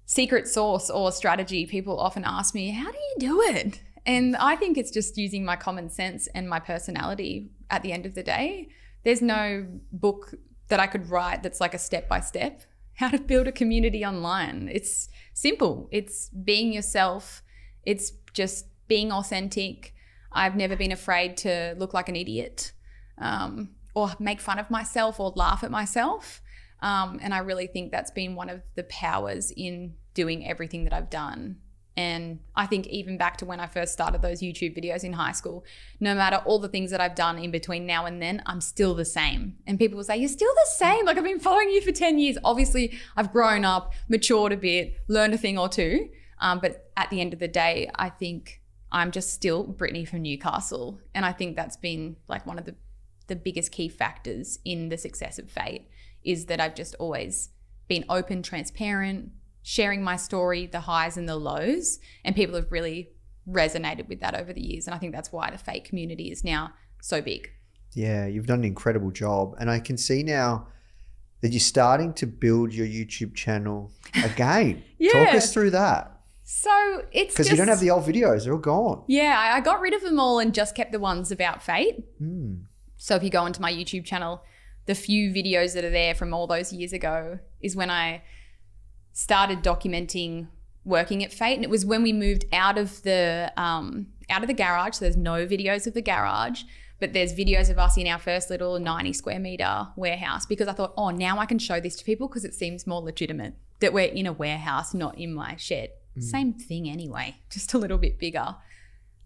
secret sauce or strategy. People often ask me, how do you do it? And I think it's just using my common sense and my personality at the end of the day. There's no book that I could write that's like a step-by-step how to build a community online. It's simple. It's being yourself. It's just being authentic. I've never been afraid to look like an idiot or make fun of myself or laugh at myself. And I really think that's been one of the powers in doing everything that I've done. And I think even back to when I first started those YouTube videos in high school, no matter all the things that I've done in between now and then, I'm still the same. And people will say, you're still the same. Like, I've been following you for 10 years. Obviously, I've grown up, matured a bit, learned a thing or two. But at the end of the day, I think I'm just still Brittney from Newcastle. And I think that's been like one of the biggest key factors in the success of FAYT, is that I've just always been open, transparent, sharing my story, the highs and the lows, and people have really resonated with that over the years. And I think that's why the FAYT community is now so big. Yeah, you've done an incredible job. And I can see now that you're starting to build your YouTube channel again. Yeah. Talk us through that. So it's Because you don't have the old videos. They're all gone. Yeah, I got rid of them all and just kept the ones about FAYT. So if you go onto my YouTube channel, the few videos that are there from all those years ago is when I started documenting working at FAYT. And it was when we moved out of the garage. So there's no videos of the garage, but there's videos of us in our first little 90 square meter warehouse, because I thought, oh, now I can show this to people because it seems more legitimate that we're in a warehouse, not in my shed. Same thing anyway, just a little bit bigger.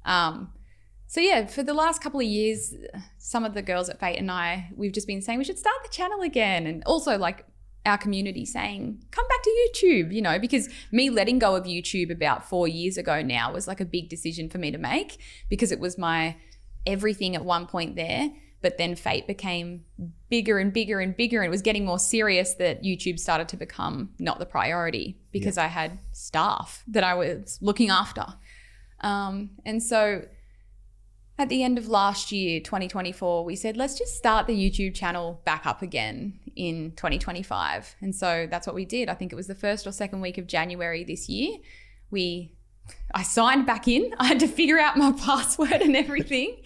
So yeah, for the last couple of years, some of the girls at FAYT and I, we've just been saying we should start the channel again. And also like our community saying, come back to YouTube, you know, because me letting go of YouTube about 4 years ago now was like a big decision for me to make, because it was my everything at one point there. But then FAYT became bigger and bigger and bigger, and it was getting more serious that YouTube started to become not the priority, because I had staff that I was looking after. And so at the end of last year, 2024, we said, let's just start the YouTube channel back up again in 2025. And so that's what we did. I think it was the first or second week of January this year. I signed back in. I had to figure out my password and everything.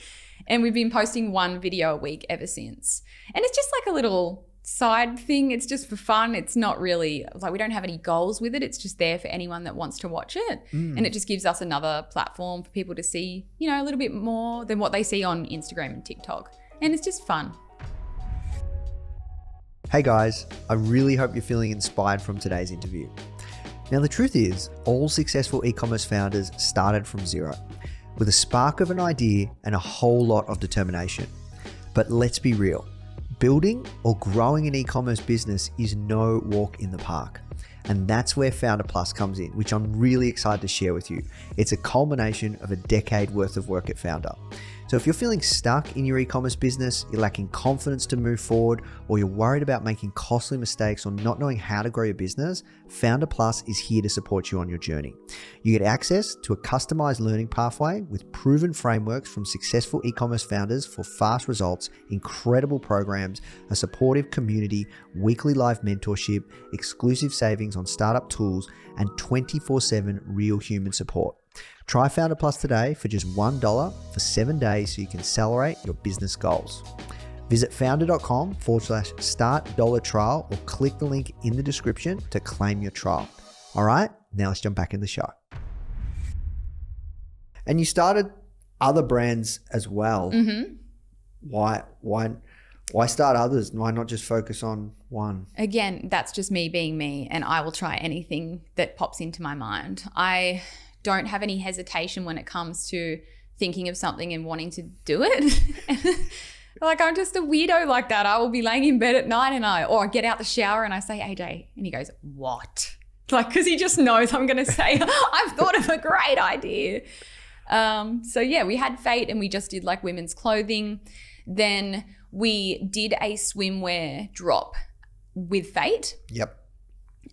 And we've been posting one video a week ever since. And it's just like a little side thing. It's just for fun. It's not really, like, we don't have any goals with it. It's just there for anyone that wants to watch it. And it just gives us another platform for people to see, you know, a little bit more than what they see on Instagram and TikTok. And it's just fun. Hey guys, I really hope you're feeling inspired from today's interview. Now, the truth is, all successful e-commerce founders started from zero, with a spark of an idea and a whole lot of determination. But let's be real, building or growing an e-commerce business is no walk in the park. And that's where Foundr Plus comes in, which I'm really excited to share with you. It's a culmination of a decade worth of work at Foundr. So if you're feeling stuck in your e-commerce business, you're lacking confidence to move forward, or you're worried about making costly mistakes or not knowing how to grow your business, Foundr Plus is here to support you on your journey. You get access to a customized learning pathway with proven frameworks from successful e-commerce founders for fast results, incredible programs, a supportive community, weekly live mentorship, exclusive savings on startup tools, and 24/7 real human support. Try Foundr Plus today for just $1 for 7 days so you can accelerate your business goals. Visit foundr.com/start $trial or click the link in the description to claim your trial. All right, now let's jump back in the show. And you started other brands as well. Why start others? Why not just focus on one? Again, that's just me being me, and I will try anything that pops into my mind. I don't have any hesitation when it comes to thinking of something and wanting to do it. Like, I'm just a weirdo like that. I will be laying in bed at night or I get out the shower and I say, AJ, and he goes, what? Like, because he just knows I'm going to say, I've thought of a great idea. So yeah, we had FAYT and we just did like women's clothing. Then we did a swimwear drop with FAYT. Yep.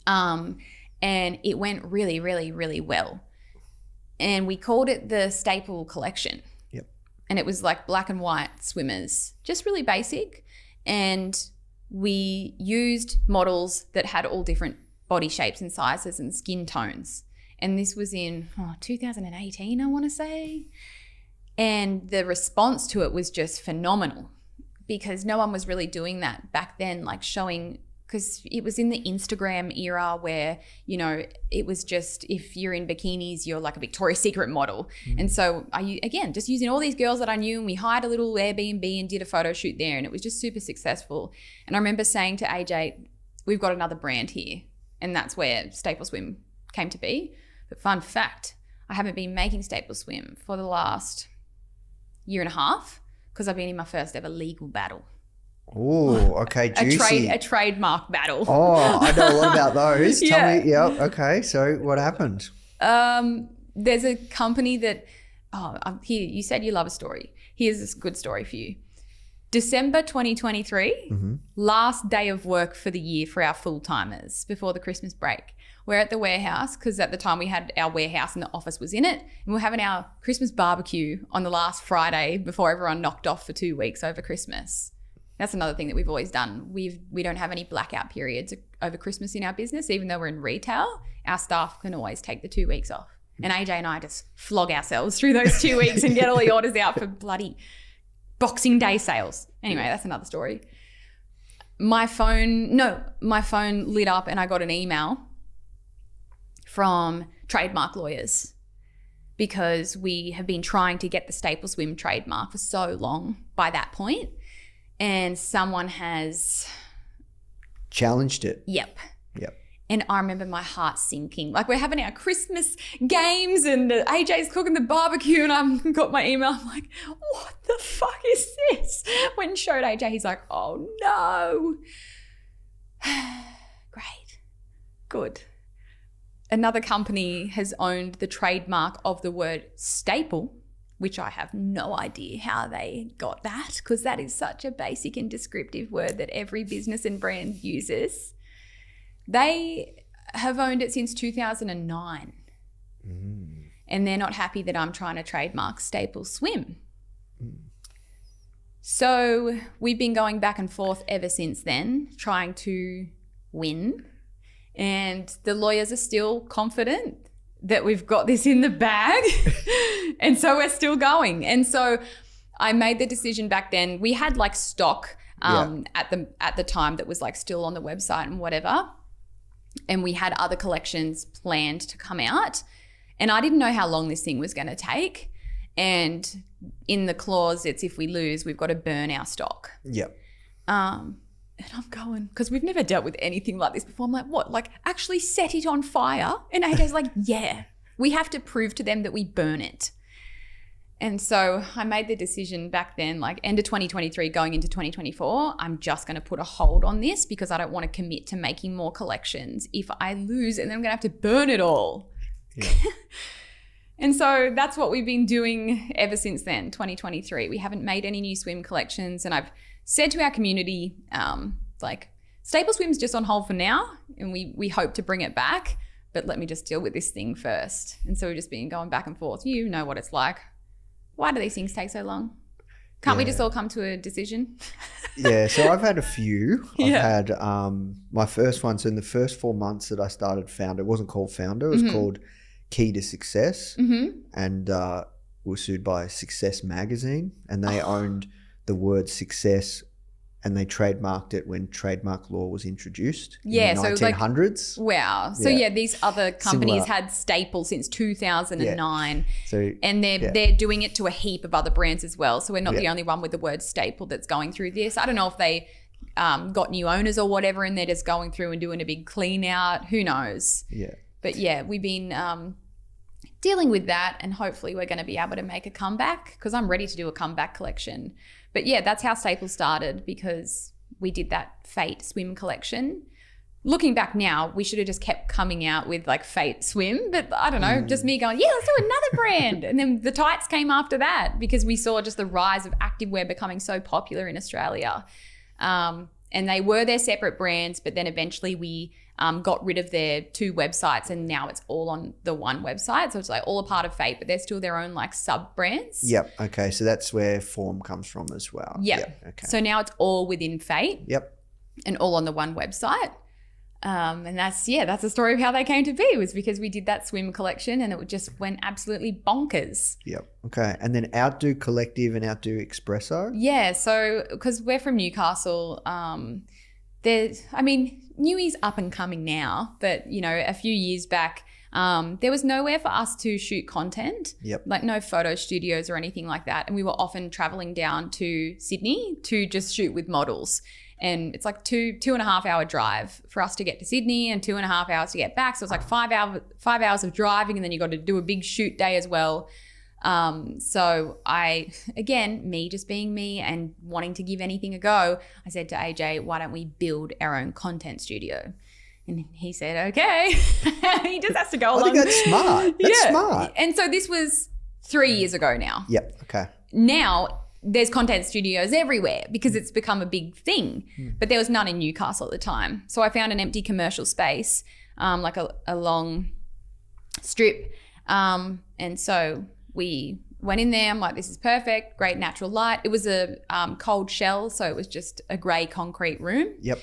And it went really, really, really well. And we called it the Staple Collection. Yep. And it was like black and white swimmers, just really basic. And we used models that had all different body shapes and sizes and skin tones. And this was in 2018, I want to say. And the response to it was just phenomenal, because no one was really doing that back then, like showing, because it was in the Instagram era where, you know, it was just, if you're in bikinis, you're like a Victoria's Secret model. And so again, just using all these girls that I knew, and we hired a little Airbnb and did a photo shoot there, and it was just super successful. And I remember saying to AJ, we've got another brand here. And that's where Staple Swim came to be. But fun fact, I haven't been making Staple Swim for the last year and a half, because I've been in my first ever legal battle. Oh, okay, juicy. A trademark battle. Oh, I know a lot about those. Tell me, yeah, okay. So what happened? There's a company that, here, you said you love a story. Here's this good story for you. December 2023, last day of work for the year for our full-timers before the Christmas break. We're at the warehouse, because at the time we had our warehouse and the office was in it, and we're having our Christmas barbecue on the last Friday before everyone knocked off for 2 weeks over Christmas. That's another thing that we've always done. We don't have any blackout periods over Christmas in our business. Even though we're in retail, our staff can always take the 2 weeks off. And AJ and I just flog ourselves through those 2 weeks and get all the orders out for bloody Boxing Day sales. Anyway, that's another story. My phone lit up and I got an email from trademark lawyers because we have been trying to get the Staple Swim trademark for so long by that point. And someone has challenged it. Yep. And I remember my heart sinking. Like, we're having our Christmas games and AJ's cooking the barbecue and I've got my email. I'm like, what the fuck is this? When showed AJ, he's like, oh no. Great. Good. Another company has owned the trademark of the word staple, which I have no idea how they got that, because that is such a basic and descriptive word that every business and brand uses. They have owned it since 2009. And they're not happy that I'm trying to trademark Staple Swim. So we've been going back and forth ever since then, trying to win. And the lawyers are still confident that we've got this in the bag. And so we're still going. And so I made the decision back then. We had like stock at the time that was like still on the website and whatever. And we had other collections planned to come out. And I didn't know how long this thing was going to take. And in the clause, it's if we lose, we've got to burn our stock. Yep. And I'm going, because we've never dealt with anything like this before. I'm like, what? Like, actually set it on fire? And AJ's like, yeah, we have to prove to them that we burn it. And so I made the decision back then, like end of 2023, going into 2024, I'm just going to put a hold on this because I don't want to commit to making more collections if I lose, and then I'm going to have to burn it all. Yeah. And so that's what we've been doing ever since then, 2023. We haven't made any new swim collections, and I've said to our community, like, Staple Swim's just on hold for now, and we hope to bring it back, but let me just deal with this thing first. And so we've just been going back and forth. You know what it's like. Why do these things take so long? Can't we just all come to a decision? Yeah, so I've had a few. I've had my first one. So in the first 4 months that I started Foundr, it wasn't called Foundr. It was called Key to Success. And we were sued by Success Magazine. And they owned the word success, and they trademarked it when trademark law was introduced in the 1900s. Like, wow. So these other companies had Staple since 2009. So, and they're doing it to a heap of other brands as well. So we're not the only one with the word Staple that's going through this. I don't know if they got new owners or whatever, and they're just going through and doing a big clean out. Who knows? Yeah. But yeah, we've been dealing with that, and hopefully we're going to be able to make a comeback, because I'm ready to do a comeback collection. But yeah, that's how Staple started, because we did that FAYT swim collection. Looking back now, we should have just kept coming out with like FAYT swim, but I don't know, just me going, yeah, let's do another brand. And then the tights came after that, because we saw just the rise of activewear becoming so popular in Australia. And they were their separate brands, but then eventually we got rid of their two websites, and now it's all on the one website. So it's like all a part of FAYT, but they're still their own like sub brands. Yep. Okay. So that's where Form comes from as well. Yep. Okay. So now it's all within FAYT. Yep. And all on the one website. And that's the story of how they came to be, was because we did that swim collection and it just went absolutely bonkers. Yep. Okay. And then OUTDŌ Collective and OUTDŌ Expresso? Yeah. So because we're from Newcastle, Newy's up and coming now, but you know, a few years back, there was nowhere for us to shoot content. Yep. Like no photo studios or anything like that. And we were often traveling down to Sydney to just shoot with models. And it's like two and a half hour drive for us to get to Sydney, and 2.5 hours to get back. So it's like 5 hours of driving, and then you got to do a big shoot day as well. So me just being me and wanting to give anything a go, I said to AJ, why don't we build our own content studio? And he said, okay. He just has to go along. I think that's smart. That's smart. And so this was 3 years ago now. Yep. Okay. Now there's content studios everywhere because it's become a big thing, but there was none in Newcastle at the time. So I found an empty commercial space, like a long strip. And so we went in there. I'm like, this is perfect. Great natural light. It was a cold shell. So it was just a grey concrete room. Yep.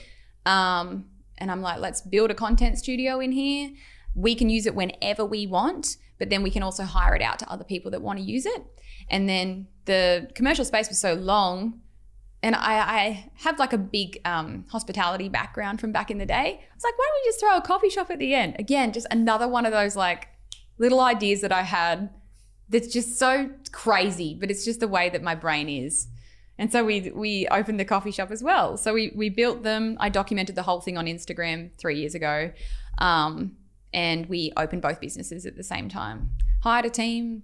And I'm like, let's build a content studio in here. We can use it whenever we want, but then we can also hire it out to other people that want to use it. And then the commercial space was so long, and I have like a big hospitality background from back in the day. I was like, why don't we just throw a coffee shop at the end? Again, just another one of those like little ideas that I had that's just so crazy, but it's just the way that my brain is. And so we opened the coffee shop as well. So we built them. I documented the whole thing on Instagram 3 years ago. And we opened both businesses at the same time. Hired a team,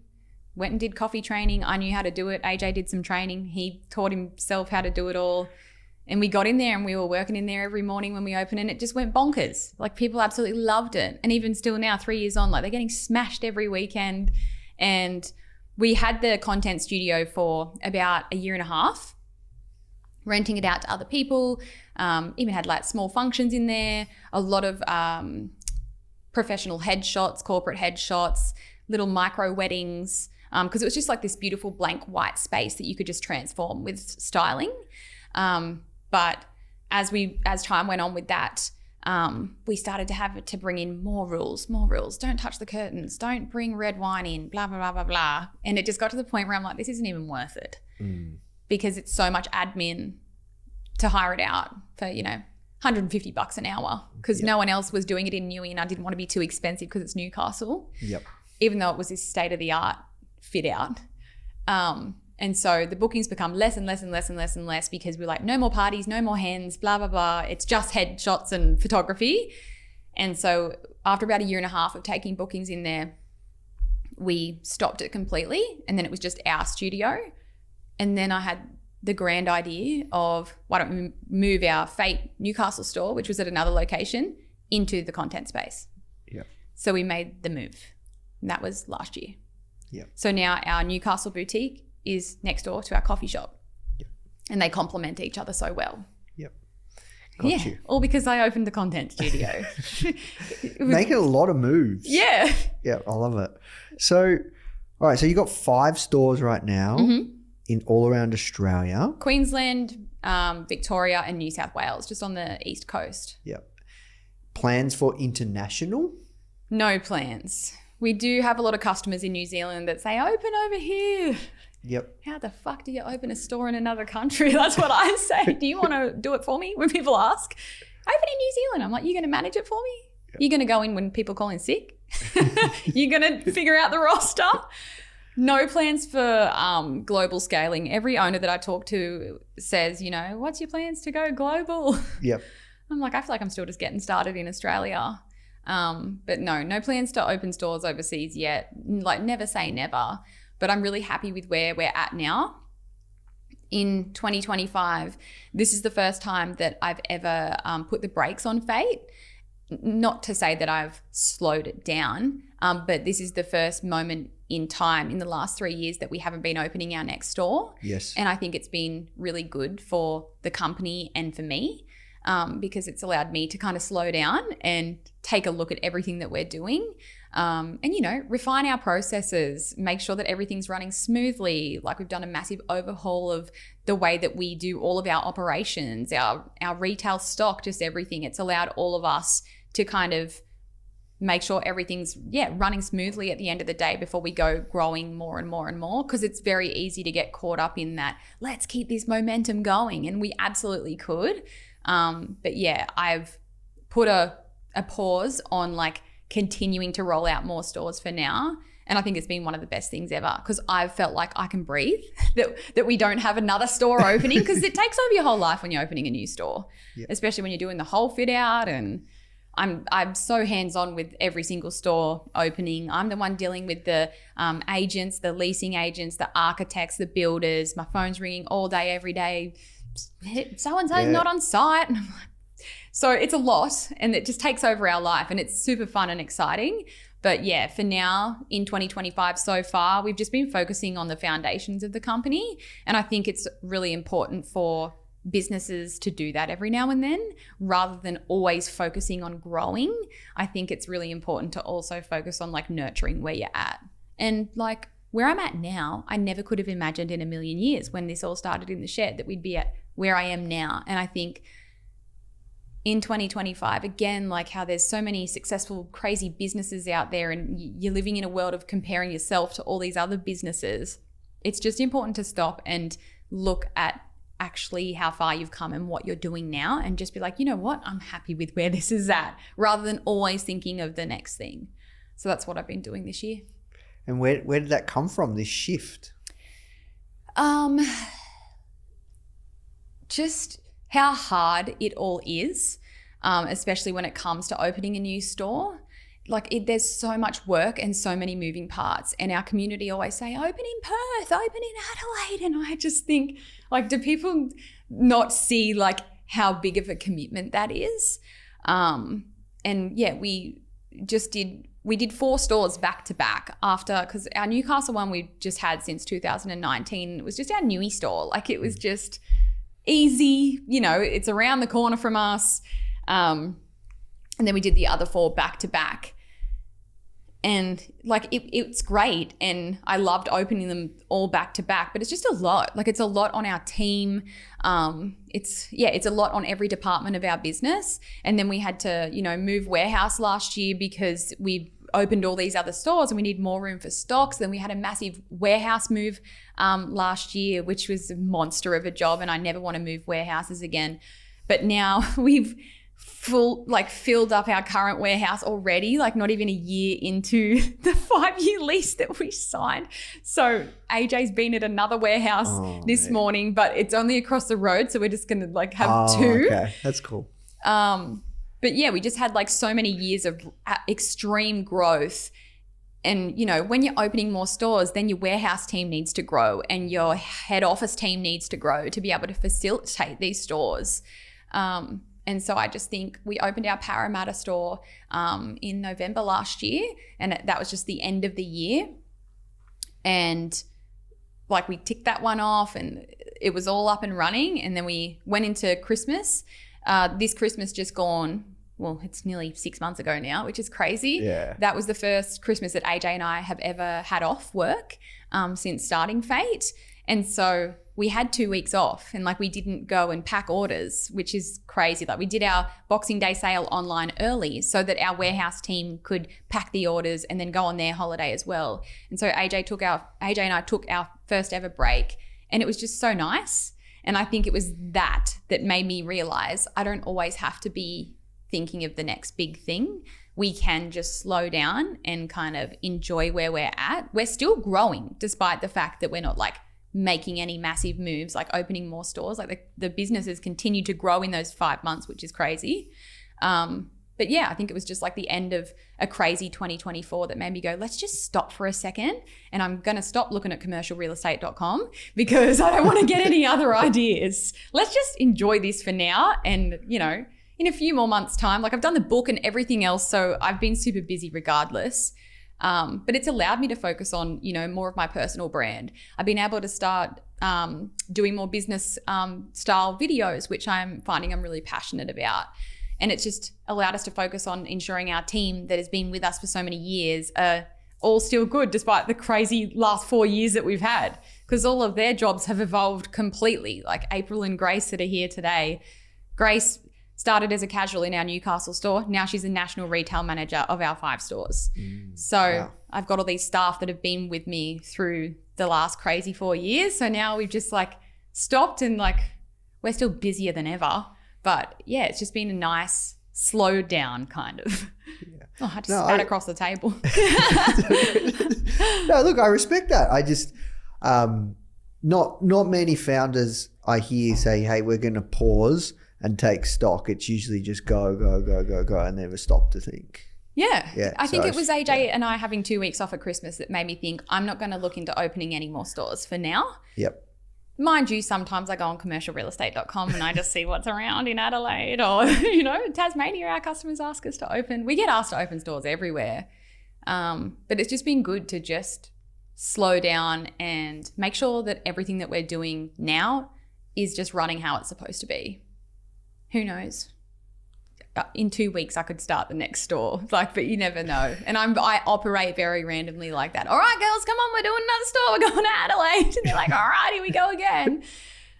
went and did coffee training. I knew how to do it. AJ did some training. He taught himself how to do it all. And we got in there and we were working in there every morning when we opened, and it just went bonkers. Like, people absolutely loved it. And even still now, 3 years on, like, they're getting smashed every weekend. And we had the content studio for about a year and a half, renting it out to other people, even had like small functions in there, a lot of professional headshots, corporate headshots, little micro weddings, because it was just like this beautiful blank white space that you could just transform with styling. But as time went on with that, we started to have to bring in more rules. Don't touch the curtains. Don't bring red wine in, blah, blah, blah, blah, blah. And it just got to the point where I'm like, this isn't even worth it because it's so much admin to hire it out for, $150 an hour because no one else was doing it in Newey, and I didn't want to be too expensive because it's Newcastle. Yep. Even though it was this state-of-the-art fit out. And so the bookings become less and less and less and less and less because we're like, no more parties, no more hens, blah, blah, blah. It's just headshots and photography. And so after about a year and a half of taking bookings in there, we stopped it completely. And then it was just our studio. And then I had the grand idea of, why don't we move our FAYT Newcastle store, which was at another location, into the content space. Yep. So we made the move. And that was last year. Yep. So now our Newcastle boutique is next door to our coffee shop. Yep. And they complement each other so well. Yep. Got you. All because I opened the content studio. Making a lot of moves. Yeah. Yeah, I love it. So, all right, so you got 5 stores right now in all around Australia. Queensland, Victoria and New South Wales, just on the east coast. Yep. Plans for international? No plans. We do have a lot of customers in New Zealand that say, open over here. Yep. How the fuck do you open a store in another country? That's what I say. Do you want to do it for me when people ask? Open in New Zealand. I'm like, you're going to manage it for me? Yep. You're going to go in when people call in sick? You're going to figure out the roster? No plans for global scaling. Every owner that I talk to says, what's your plans to go global? Yep. I'm like, I feel like I'm still just getting started in Australia. But no plans to open stores overseas yet. Like, never say never. But I'm really happy with where we're at now. In 2025, this is the first time that I've ever put the brakes on FAYT. Not to say that I've slowed it down, but this is the first moment in time in the last 3 years that we haven't been opening our next store. Yes. And I think it's been really good for the company and for me. Because it's allowed me to kind of slow down and take a look at everything that we're doing and, refine our processes, make sure that everything's running smoothly. Like, we've done a massive overhaul of the way that we do all of our operations, our retail stock, just everything. It's allowed all of us to kind of make sure everything's, running smoothly at the end of the day before we go growing more and more and more, because it's very easy to get caught up in that, let's keep this momentum going. And we absolutely could. But yeah, I've put a pause on like continuing to roll out more stores for now. And I think it's been one of the best things ever because I've felt like I can breathe, that we don't have another store opening, because it takes over your whole life when you're opening a new store, especially when you're doing the whole fit out. And I'm so hands-on with every single store opening. I'm the one dealing with the agents, the leasing agents, the architects, the builders. My phone's ringing all day, every day. So-and-so's not on site. And I'm like, so it's a lot, and it just takes over our life, and it's super fun and exciting. But yeah, for now in 2025 so far, we've just been focusing on the foundations of the company. And I think it's really important for businesses to do that every now and then rather than always focusing on growing. I think it's really important to also focus on like nurturing where you're at and like where I'm at now, I never could have imagined in a million years when this all started in the shed that we'd be at where I am now. And I think in 2025, again, like how there's so many successful, crazy businesses out there and you're living in a world of comparing yourself to all these other businesses, it's just important to stop and look at actually how far you've come and what you're doing now and just be like, you know what, I'm happy with where this is at, rather than always thinking of the next thing. So that's what I've been doing this year. And where did that come from, this shift? Just how hard it all is, especially when it comes to opening a new store. Like there's so much work and so many moving parts, and our community always say, open in Perth, open in Adelaide. And I just think, like, do people not see like how big of a commitment that is? And yeah, we did 4 stores back to back after, because our Newcastle one we just had since 2019. It was just our newie store. Like it was just easy, you know, it's around the corner from us. And then we did the other 4 back to back. And like it's great, and I loved opening them all back to back, but it's just a lot. Like it's a lot on our team. It's a lot on every department of our business. And then we had to, you know, move warehouse last year because we opened all these other stores and we need more room for stocks. Then we had a massive warehouse move last year, which was a monster of a job, and I never want to move warehouses again. But now we've filled up our current warehouse already, like not even a year into the 5-year lease that we signed. So AJ's been at another warehouse this morning, but it's only across the road, so we're just gonna like have 2. Okay, that's cool. But yeah, we just had like so many years of extreme growth. And, you know, when you're opening more stores, then your warehouse team needs to grow and your head office team needs to grow to be able to facilitate these stores. And so I just think we opened our Parramatta store in November last year, and that was just the end of the year. And like we ticked that one off and it was all up and running. And then we went into Christmas. This Christmas just gone, well, it's nearly 6 months ago now, which is crazy. Yeah. That was the first Christmas that AJ and I have ever had off work since starting FAYT. And so we had 2 weeks off, and like we didn't go and pack orders, which is crazy. Like we did our Boxing Day sale online early so that our warehouse team could pack the orders and then go on their holiday as well. And so AJ and I took our first ever break, and it was just so nice. And I think it was that made me realize I don't always have to be thinking of the next big thing. We can just slow down and kind of enjoy where we're at. We're still growing despite the fact that we're not like making any massive moves, like opening more stores. Like the businesses continue to grow in those 5 months, which is crazy. But yeah, I think it was just like the end of a crazy 2024 that made me go, let's just stop for a second. And I'm going to stop looking at commercialrealestate.com because I don't want to get any other ideas. Let's just enjoy this for now. And, you know, in a few more months' time, like I've done the book and everything else, so I've been super busy regardless. But it's allowed me to focus on, you know, more of my personal brand. I've been able to start doing more business style videos, which I'm finding I'm really passionate about. And it's just allowed us to focus on ensuring our team that has been with us for so many years are all still good despite the crazy last 4 years that we've had, because all of their jobs have evolved completely. Like April and Grace that are here today. Grace started as a casual in our Newcastle store. Now she's a national retail manager of our 5 stores. Wow. I've got all these staff that have been with me through the last crazy 4 years. So now we've just like stopped and like we're still busier than ever. But yeah, it's just been a nice slow down kind of. Yeah. Oh, I just spat across the table. No, look, I respect that. I just, not many founders I hear say, hey, we're going to pause and take stock. It's usually just go, and never stop to think. Yeah. I think it was AJ and I having 2 weeks off at Christmas that made me think I'm not going to look into opening any more stores for now. Yep. Mind you, sometimes I go on commercialrealestate.com and I just see what's around in Adelaide or, you know, Tasmania. Our customers ask us to open. We get asked to open stores everywhere. But it's just been good to just slow down and make sure that everything that we're doing now is just running how it's supposed to be. Who knows? in 2 weeks I could start the next store. Like, but you never know. And I operate very randomly like that. All right, girls, come on, we're doing another store. We're going to Adelaide. And they're like, all right, here we go again.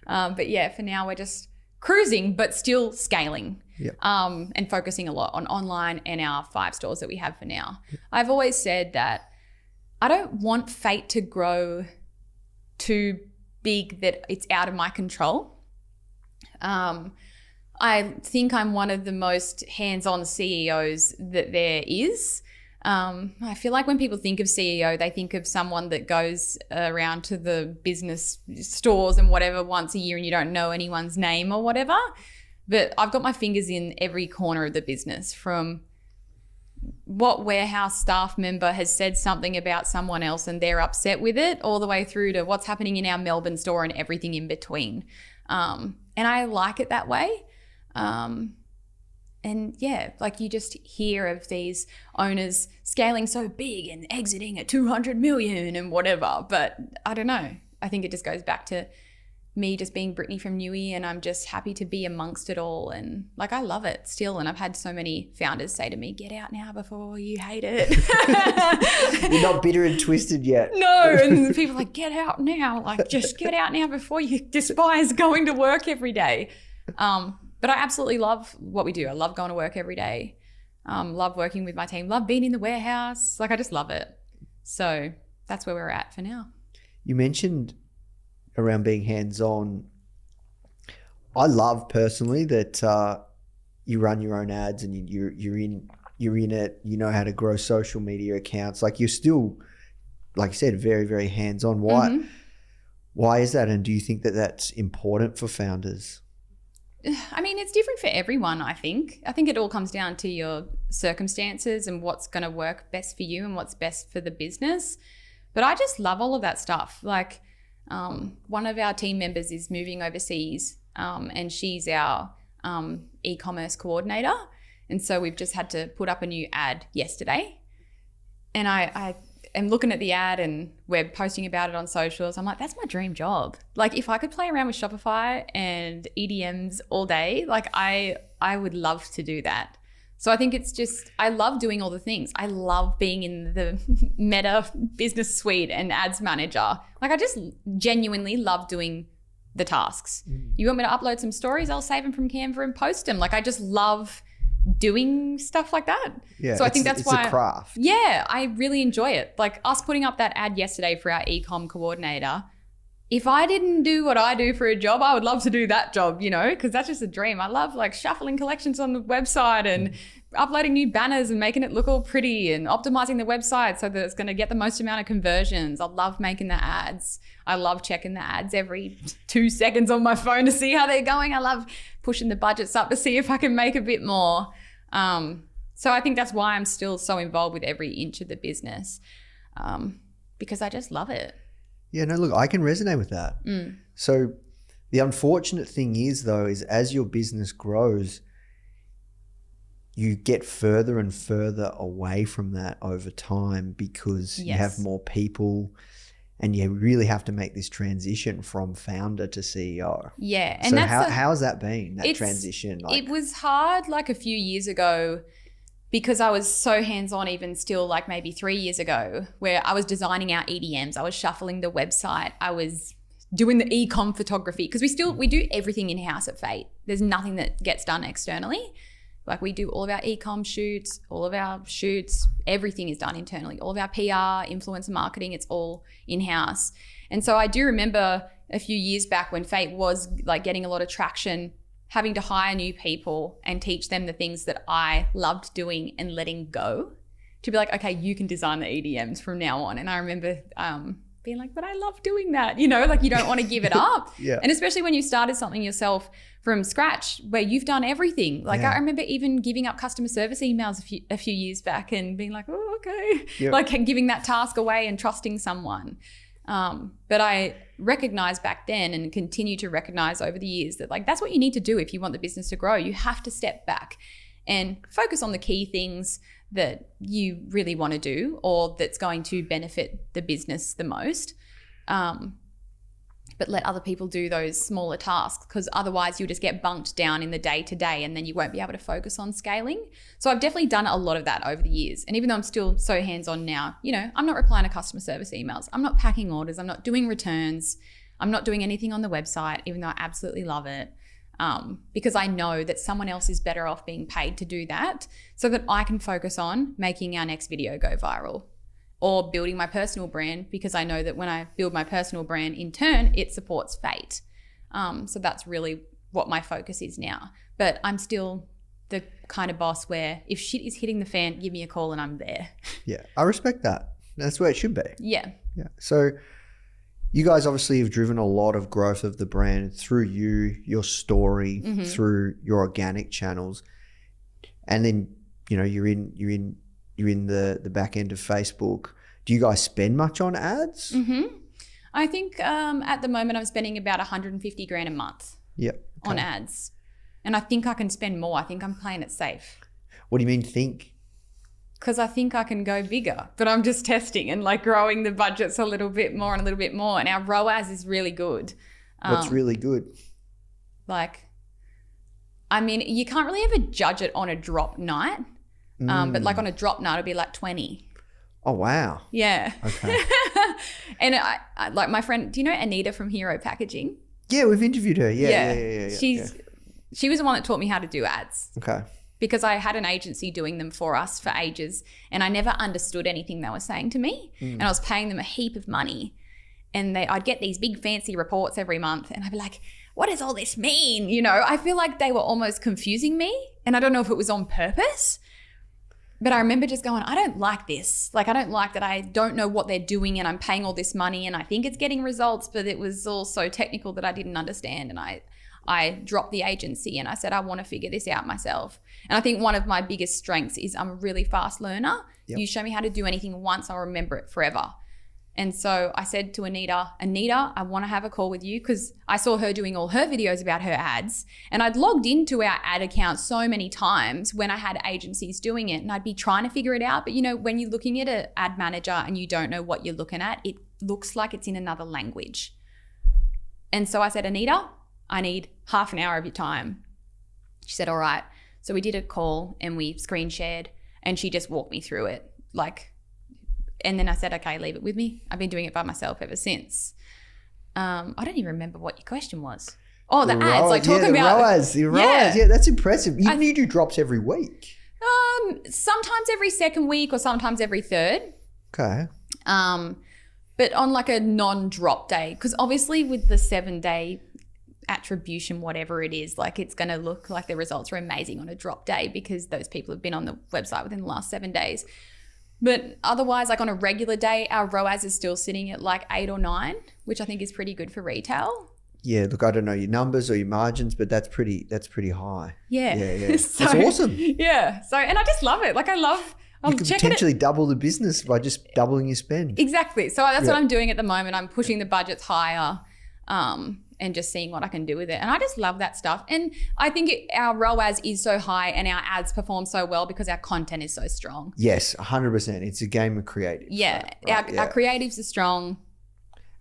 But yeah, for now we're just cruising, but still scaling. Yep. And focusing a lot on online and our 5 stores that we have for now. I've always said that I don't want FAYT to grow too big that it's out of my control. I think I'm one of the most hands-on CEOs that there is. I feel like when people think of CEO, they think of someone that goes around to the business stores and whatever once a year and you don't know anyone's name or whatever. But I've got my fingers in every corner of the business, from what warehouse staff member has said something about someone else and they're upset with it, all the way through to what's happening in our Melbourne store and everything in between. And I like it that way. And yeah, like you just hear of these owners scaling so big and exiting at 200 million and whatever. But I don't know. I think it just goes back to me just being Brittney from Newey, and I'm just happy to be amongst it all. And like, I love it still. And I've had so many founders say to me, get out now before you hate it. You're not bitter and twisted yet. No. And people are like, get out now. Like, just get out now before you despise going to work every day. But I absolutely love what we do. I love going to work every day. Love working with my team. Love being in the warehouse. Like, I just love it. So that's where we're at for now. You mentioned around being hands-on. I love personally that you run your own ads and you're in it. You know how to grow social media accounts. Like, you're still, like you said, very, very hands-on. Why is that? And do you think that that's important for founders? I mean, it's different for everyone, I think. I think it all comes down to your circumstances and what's going to work best for you and what's best for the business. But I just love all of that stuff. Like, one of our team members is moving overseas, and she's our e-commerce coordinator. And so we've just had to put up a new ad yesterday. And I am looking at the ad and we're posting about it on socials. I'm like, that's my dream job. Like, if I could play around with Shopify and EDMs all day, like I would love to do that. So I think it's just, I love doing all the things. I love being in the Meta business suite and ads manager. Like, I just genuinely love doing the tasks. You want me to upload some stories? I'll save them from Canva and post them. Like, I just love doing stuff like that. Yeah, so I think that's why it's a craft. Yeah, I really enjoy it. Like, us putting up that ad yesterday for our eComm coordinator. If I didn't do what I do for a job, I would love to do that job, you know, because that's just a dream. I love like shuffling collections on the website and uploading new banners and making it look all pretty and optimizing the website so that it's going to get the most amount of conversions. I love making the ads. I love checking the ads every 2 seconds on my phone to see how they're going. I love pushing the budgets up to see if I can make a bit more. So I think that's why I'm still so involved with every inch of the business, because I just love it. Yeah, no, look, I can resonate with that. So the unfortunate thing is, though, is as your business grows, you get further and further away from that over time because you have more people and you really have to make this transition from founder to CEO. Yeah. And so how has that been, that transition? Like, it was hard like a few years ago because I was so hands-on, even still like maybe 3 years ago, where I was designing our EDMs. I was shuffling the website. I was doing the eComm photography because we do everything in-house at FAYT. There's nothing that gets done externally. Like, we do all of our eComm shoots, all of our shoots, everything is done internally. All of our PR, influencer marketing, it's all in-house. And so I do remember a few years back when FAYT was like getting a lot of traction, having to hire new people and teach them the things that I loved doing and letting go, to be like, okay, you can design the EDMs from now on. And I remember being like, but I love doing that, you know, like you don't want to give it up. Yeah. And especially when you started something yourself from scratch where you've done everything. Like, I remember even giving up customer service emails a few years back and being like, oh, okay. Yep. Like giving that task away and trusting someone. But I recognized back then and continue to recognize over the years that like, that's what you need to do if you want the business to grow. You have to step back and focus on the key things that you really want to do or that's going to benefit the business the most. but let other people do those smaller tasks, because otherwise you'll just get bunked down in the day-to-day and then you won't be able to focus on scaling. So I've definitely done a lot of that over the years. And even though I'm still so hands-on now, you know, I'm not replying to customer service emails. I'm not packing orders. I'm not doing returns. I'm not doing anything on the website, even though I absolutely love it. Because I know that someone else is better off being paid to do that, so that I can focus on making our next video go viral, or building my personal brand, because I know that when I build my personal brand, in turn, it supports FAYT. So that's really what my focus is now. But I'm still the kind of boss where if shit is hitting the fan, give me a call and I'm there. Yeah, I respect that. That's where it should be. Yeah. Yeah. So you guys obviously have driven a lot of growth of the brand through you, your story, through your organic channels. And then, you know, you're in the back end of Facebook. Do you guys spend much on ads? I think at the moment I'm spending about 150 grand a month on ads. And I think I can spend more. I think I'm playing it safe. What do you mean think? Because I think I can go bigger, but I'm just testing and like growing the budgets a little bit more and a little bit more. And our RoAS is really good. What's really good? Like, I mean, you can't really ever judge it on a drop night. But like on a drop night, it'll be like 20. Oh, wow. Yeah. Okay. And I like my friend, do you know Anita from Hero Packaging? Yeah, we've interviewed her. Yeah. She was the one that taught me how to do ads. Okay. Because I had an agency doing them for us for ages, and I never understood anything they were saying to me. And I was paying them a heap of money. And I'd get these big fancy reports every month, and I'd be like, what does all this mean? You know, I feel like they were almost confusing me, and I don't know if it was on purpose. But I remember just going, I don't like this. Like, I don't like that I don't know what they're doing and I'm paying all this money and I think it's getting results, but it was all so technical that I didn't understand. And I dropped the agency and I said, I want to figure this out myself. And I think one of my biggest strengths is I'm a really fast learner. Yep. You show me how to do anything once, I'll remember it forever. And so I said to Anita, I want to have a call with you, because I saw her doing all her videos about her ads, and I'd logged into our ad account so many times when I had agencies doing it, and I'd be trying to figure it out. But you know, when you're looking at an ad manager and you don't know what you're looking at, it looks like it's in another language. And so I said, Anita, I need half an hour of your time. She said, all right. So we did a call and we screen shared, and she just walked me through it. And then I said, okay, leave it with me. I've been doing it by myself ever since. I don't even remember what your question was. Oh, the ads, RoAS, like talking about the RoAS. Yeah, that's impressive. You do drops every week. Sometimes every second week or sometimes every third. Okay. But on like a non-drop day, because obviously with the 7-day attribution, whatever it is, like it's going to look like the results are amazing on a drop day because those people have been on the website within the last 7 days. But otherwise, like on a regular day, our RoAS is still sitting at like 8 or 9, which I think is pretty good for retail. Yeah, look, I don't know your numbers or your margins, but that's pretty high. Yeah. So, that's awesome. Yeah. So, and I just love it. Like you could potentially double the business by just doubling your spend. Exactly. So that's what I'm doing at the moment. I'm pushing the budgets higher. And just seeing what I can do with it. And I just love that stuff. And I think our RoAS is so high and our ads perform so well because our content is so strong. Yes, 100%. It's a game of creatives. Yeah. Right? Our creatives are strong.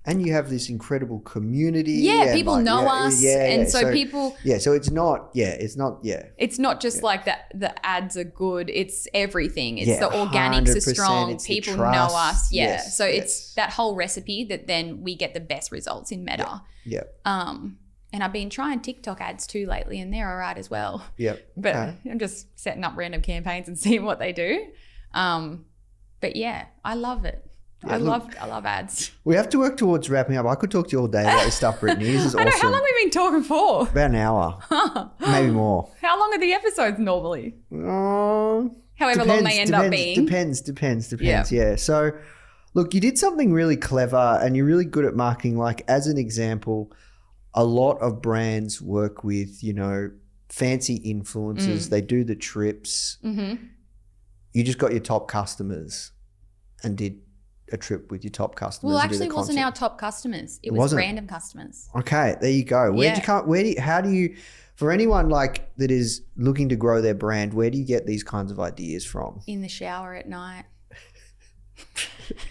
And you have this incredible community. Yeah, people know us. So people... Yeah, so it's not... It's not just like the ads are good. It's everything. It's the organics are strong. People know us. Yeah. Yes, so it's that whole recipe that then we get the best results in Meta. Yeah. And I've been trying TikTok ads too lately, and they're all right as well. Yeah. But I'm just setting up random campaigns and seeing what they do. But yeah, I love it. Yeah, I love ads. We have to work towards wrapping up. I could talk to you all day about this stuff, Brittney. This is awesome. How long have we been talking for? About an hour. Maybe more. How long are the episodes normally? However long they end up being. Depends. Yeah. So, look, you did something really clever and you're really good at marketing. Like, as an example, a lot of brands work with, fancy influencers. They do the trips. Mm-hmm. You just got your top customers and did a trip with your top customers. Well, actually, it wasn't our top customers. It was random customers. Okay, there you go. How do you, for anyone like that is looking to grow their brand, where do you get these kinds of ideas from? In the shower at night.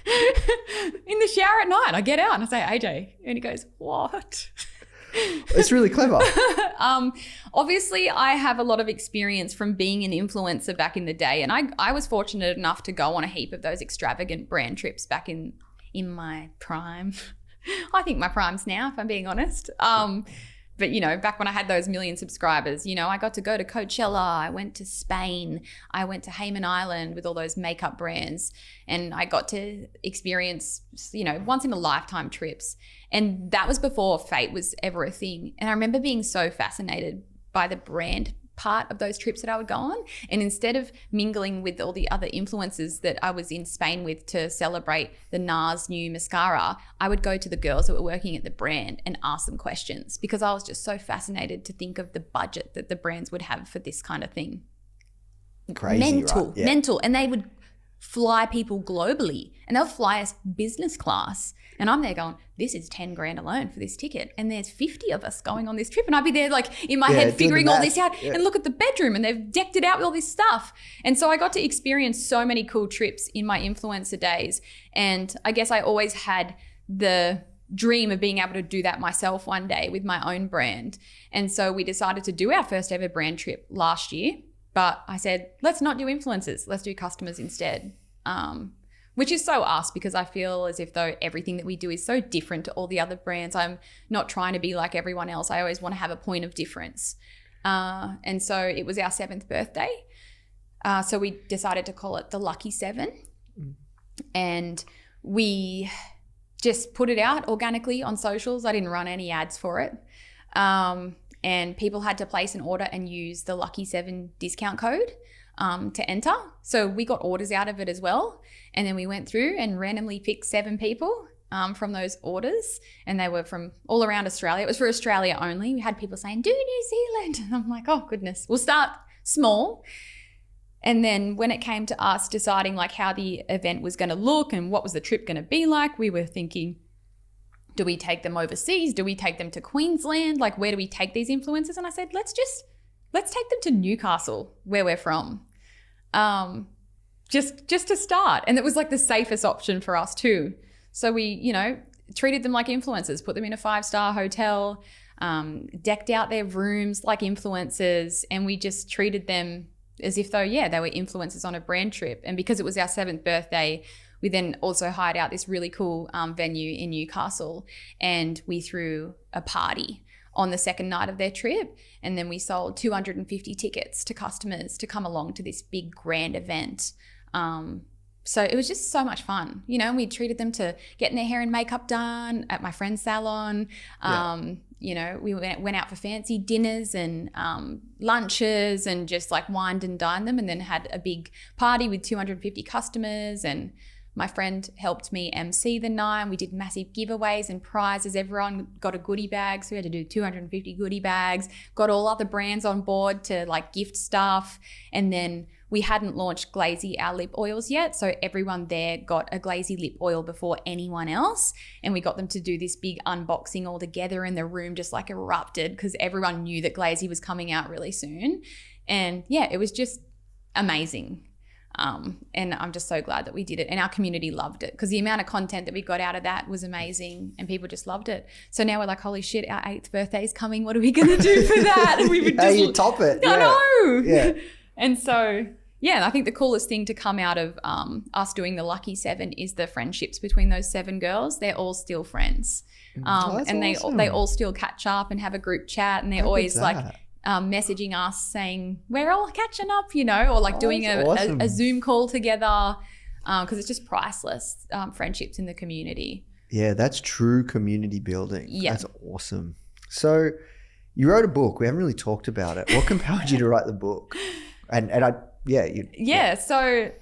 in the shower at night. I get out and I say, AJ, and he goes, what? It's really clever. Obviously, I have a lot of experience from being an influencer back in the day, and I was fortunate enough to go on a heap of those extravagant brand trips back in my prime. I think my prime's now, if I'm being honest. But, you know, back when I had those million subscribers, you know, I got to go to Coachella, I went to Spain, I went to Hayman Island with all those makeup brands, and I got to experience, you know, once in a lifetime trips. And that was before FAYT was ever a thing. And I remember being so fascinated by the brand part of those trips that I would go on. And instead of mingling with all the other influencers that I was in Spain with to celebrate the NARS new mascara, I would go to the girls that were working at the brand and ask them questions, because I was just so fascinated to think of the budget that the brands would have for this kind of thing. Crazy, mental, right? Yeah. mental. And they would fly people globally, and they'll fly us business class. And I'm there going, this is 10 grand alone for this ticket. And there's 50 of us going on this trip. And I'd be there like in my head figuring all this out. And look at the bedroom, and they've decked it out with all this stuff. And so I got to experience so many cool trips in my influencer days. And I guess I always had the dream of being able to do that myself one day with my own brand. And so we decided to do our first ever brand trip last year. But I said, let's not do influencers. Let's do customers instead. Which is so us, because I feel as if though everything that we do is so different to all the other brands. I'm not trying to be like everyone else. I always want to have a point of difference. And so it was our 7th birthday. So we decided to call it the Lucky 7. And we just put it out organically on socials. I didn't run any ads for it. And people had to place an order and use the Lucky 7 discount code to enter. So we got orders out of it as well. And then we went through and randomly picked 7 people from those orders. And they were from all around Australia. It was for Australia only. We had people saying, do New Zealand. And I'm like, oh goodness, we'll start small. And then when it came to us deciding like how the event was going to look and what was the trip going to be like, we were thinking, do we take them overseas? Do we take them to Queensland? Like, where do we take these influencers? And I said, let's take them to Newcastle, where we're from, just to start. And it was like the safest option for us too. So we, you know, treated them like influencers, put them in a 5-star hotel, decked out their rooms like influencers, and we just treated them as if though, yeah, they were influencers on a brand trip. And because it was our 7th birthday, we then also hired out this really cool venue in Newcastle, and we threw a party on the second night of their trip. And then we sold 250 tickets to customers to come along to this big grand event. So it was just so much fun, you know, and we treated them to getting their hair and makeup done at my friend's salon. You know, we went out for fancy dinners and lunches and just like wined and dined them, and then had a big party with 250 customers. And my friend helped me MC the night. We did massive giveaways and prizes. Everyone got a goodie bag. So we had to do 250 goodie bags, got all other brands on board to like gift stuff. And then we hadn't launched Glazy, our lip oils yet. So everyone there got a Glazy lip oil before anyone else. And we got them to do this big unboxing all together, and the room just like erupted because everyone knew that Glazy was coming out really soon. And yeah, it was just amazing. And I'm just so glad that we did it, and our community loved it, because the amount of content that we got out of that was amazing, and people just loved it. So now we're like, holy shit, our 8th birthday is coming. What are we going to do for that? And we would How you top it? I know. Yeah. And so, yeah, I think the coolest thing to come out of us doing the Lucky 7 is the friendships between those 7 girls. They're all still friends. And awesome. they all still catch up and have a group chat, and they're always like messaging us saying we're all catching up, you know, or like doing a Zoom call together, because it's just priceless friendships in the community. Yeah, that's true community building. Yeah. That's awesome. So you wrote a book. We haven't really talked about it. What compelled you to write the book? So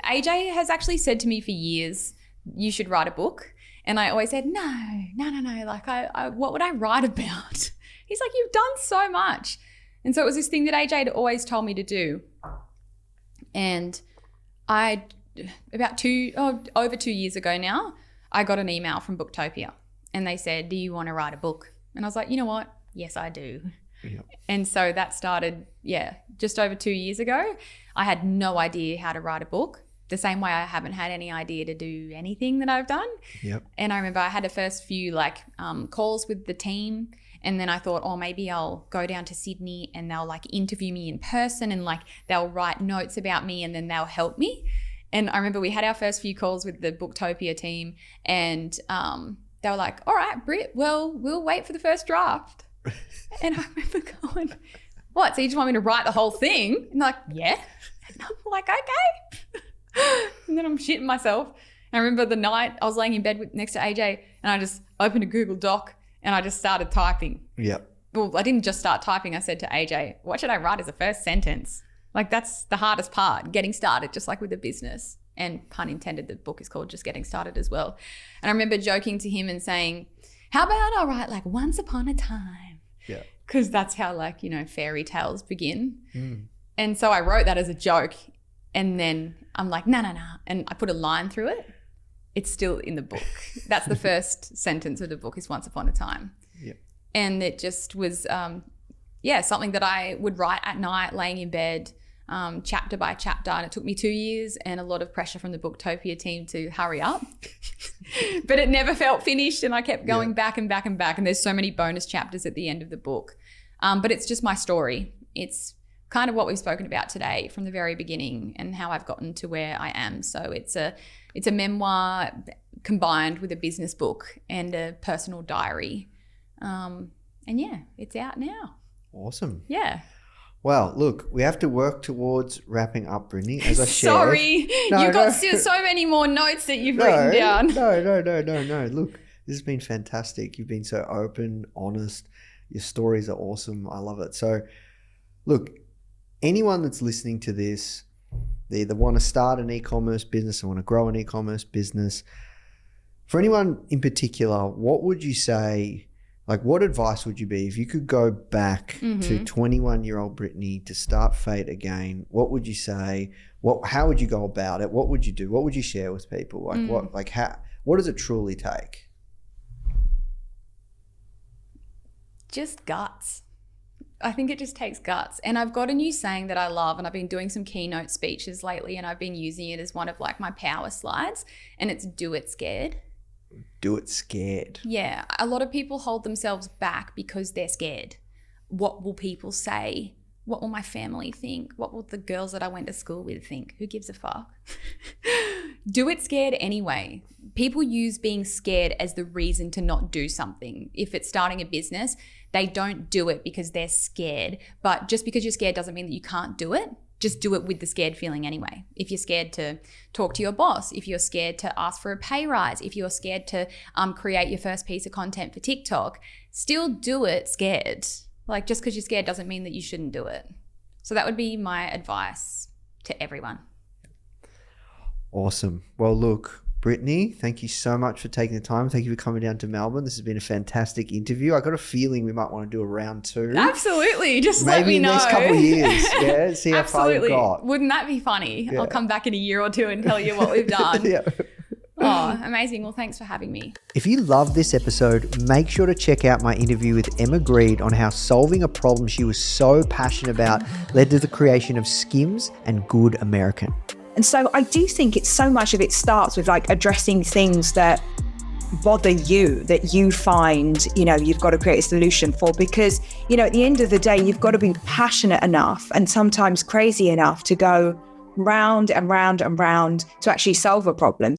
AJ has actually said to me for years, you should write a book. And I always said, no. Like, what would I write about? He's like, you've done so much. And so it was this thing that AJ had always told me to do. And over 2 years ago now, I got an email from Booktopia, and they said, do you want to write a book? And I was like, you know what? Yes, I do. Yep. And so that started, just over 2 years ago. I had no idea how to write a book. the same way I haven't had any idea to do anything that I've done. Yep. And I remember I had the first few calls with the team, and then I thought, oh, maybe I'll go down to Sydney and they'll interview me in person, and they'll write notes about me, and then they'll help me. And I remember we had our first few calls with the Booktopia team, and they were like, all right, Britt, well, we'll wait for the first draft. And I remember going, what? So you just want me to write the whole thing? And they're like, yeah. And I'm like, okay. And then I'm shitting myself. And I remember the night I was laying in bed next to AJ, and I just opened a Google Doc and I just started typing. Yep. Well, I didn't just start typing. I said to AJ, what should I write as a first sentence? That's the hardest part, getting started, just like with a business. And pun intended, the book is called Just Getting Started as well. And I remember joking to him and saying, how about I write once upon a time? Yeah. Because that's how fairy tales begin. And so I wrote that as a joke, and then I'm like, no. And I put a line through it. It's still in the book. That's the first sentence of the book, is once upon a time. Yeah. And it just was, something that I would write at night, laying in bed, chapter by chapter. And it took me 2 years and a lot of pressure from the Booktopia team to hurry up. But it never felt finished, and I kept going back and back and back. And there's so many bonus chapters at the end of the book. But it's just my story. It's kind of what we've spoken about today from the very beginning, and how I've gotten to where I am. So it's a memoir combined with a business book and a personal diary. It's out now. Awesome. Yeah. Well, look, we have to work towards wrapping up, Brittney, as I shared. Sorry, you've got so many more notes that you've written down. No. Look, this has been fantastic. You've been so open, honest. Your stories are awesome. I love it. So, look, anyone that's listening to this, they either want to start an e-commerce business or want to grow an e-commerce business. For anyone in particular, what would you say, what advice would you be if you could go back to 21-year-old Brittney to start FAYT again? What would you say? How would you go about it? What would you do? What would you share with people? What does it truly take? Just guts. I think it just takes guts. And I've got a new saying that I love, and I've been doing some keynote speeches lately, and I've been using it as one of my power slides, and it's do it scared. Do it scared. Yeah. A lot of people hold themselves back because they're scared. What will people say? What will my family think? What will the girls that I went to school with think? Who gives a fuck? Do it scared anyway. People use being scared as the reason to not do something. If it's starting a business, they don't do it because they're scared. But just because you're scared doesn't mean that you can't do it. Just do it with the scared feeling anyway. If you're scared to talk to your boss, if you're scared to ask for a pay rise, if you're scared to create your first piece of content for TikTok, still do it scared. Just because you're scared doesn't mean that you shouldn't do it. So that would be my advice to everyone. Awesome. Well, look, Brittney, thank you so much for taking the time. Thank you for coming down to Melbourne. This has been a fantastic interview. I got a feeling we might want to do a round 2. Absolutely. Just maybe let me know. Maybe in the next couple of years. Yeah. See how far you've got. Wouldn't that be funny? Yeah. I'll come back in a year or 2 and tell you what we've done. Yeah. Oh, amazing. Well, thanks for having me. If you loved this episode, make sure to check out my interview with Emma Greed on how solving a problem she was so passionate about led to the creation of Skims and Good American. And so I do think so much of it starts with addressing things that bother you, that you find, you've got to create a solution for, because, at the end of the day, you've got to be passionate enough and sometimes crazy enough to go round and round and round to actually solve a problem.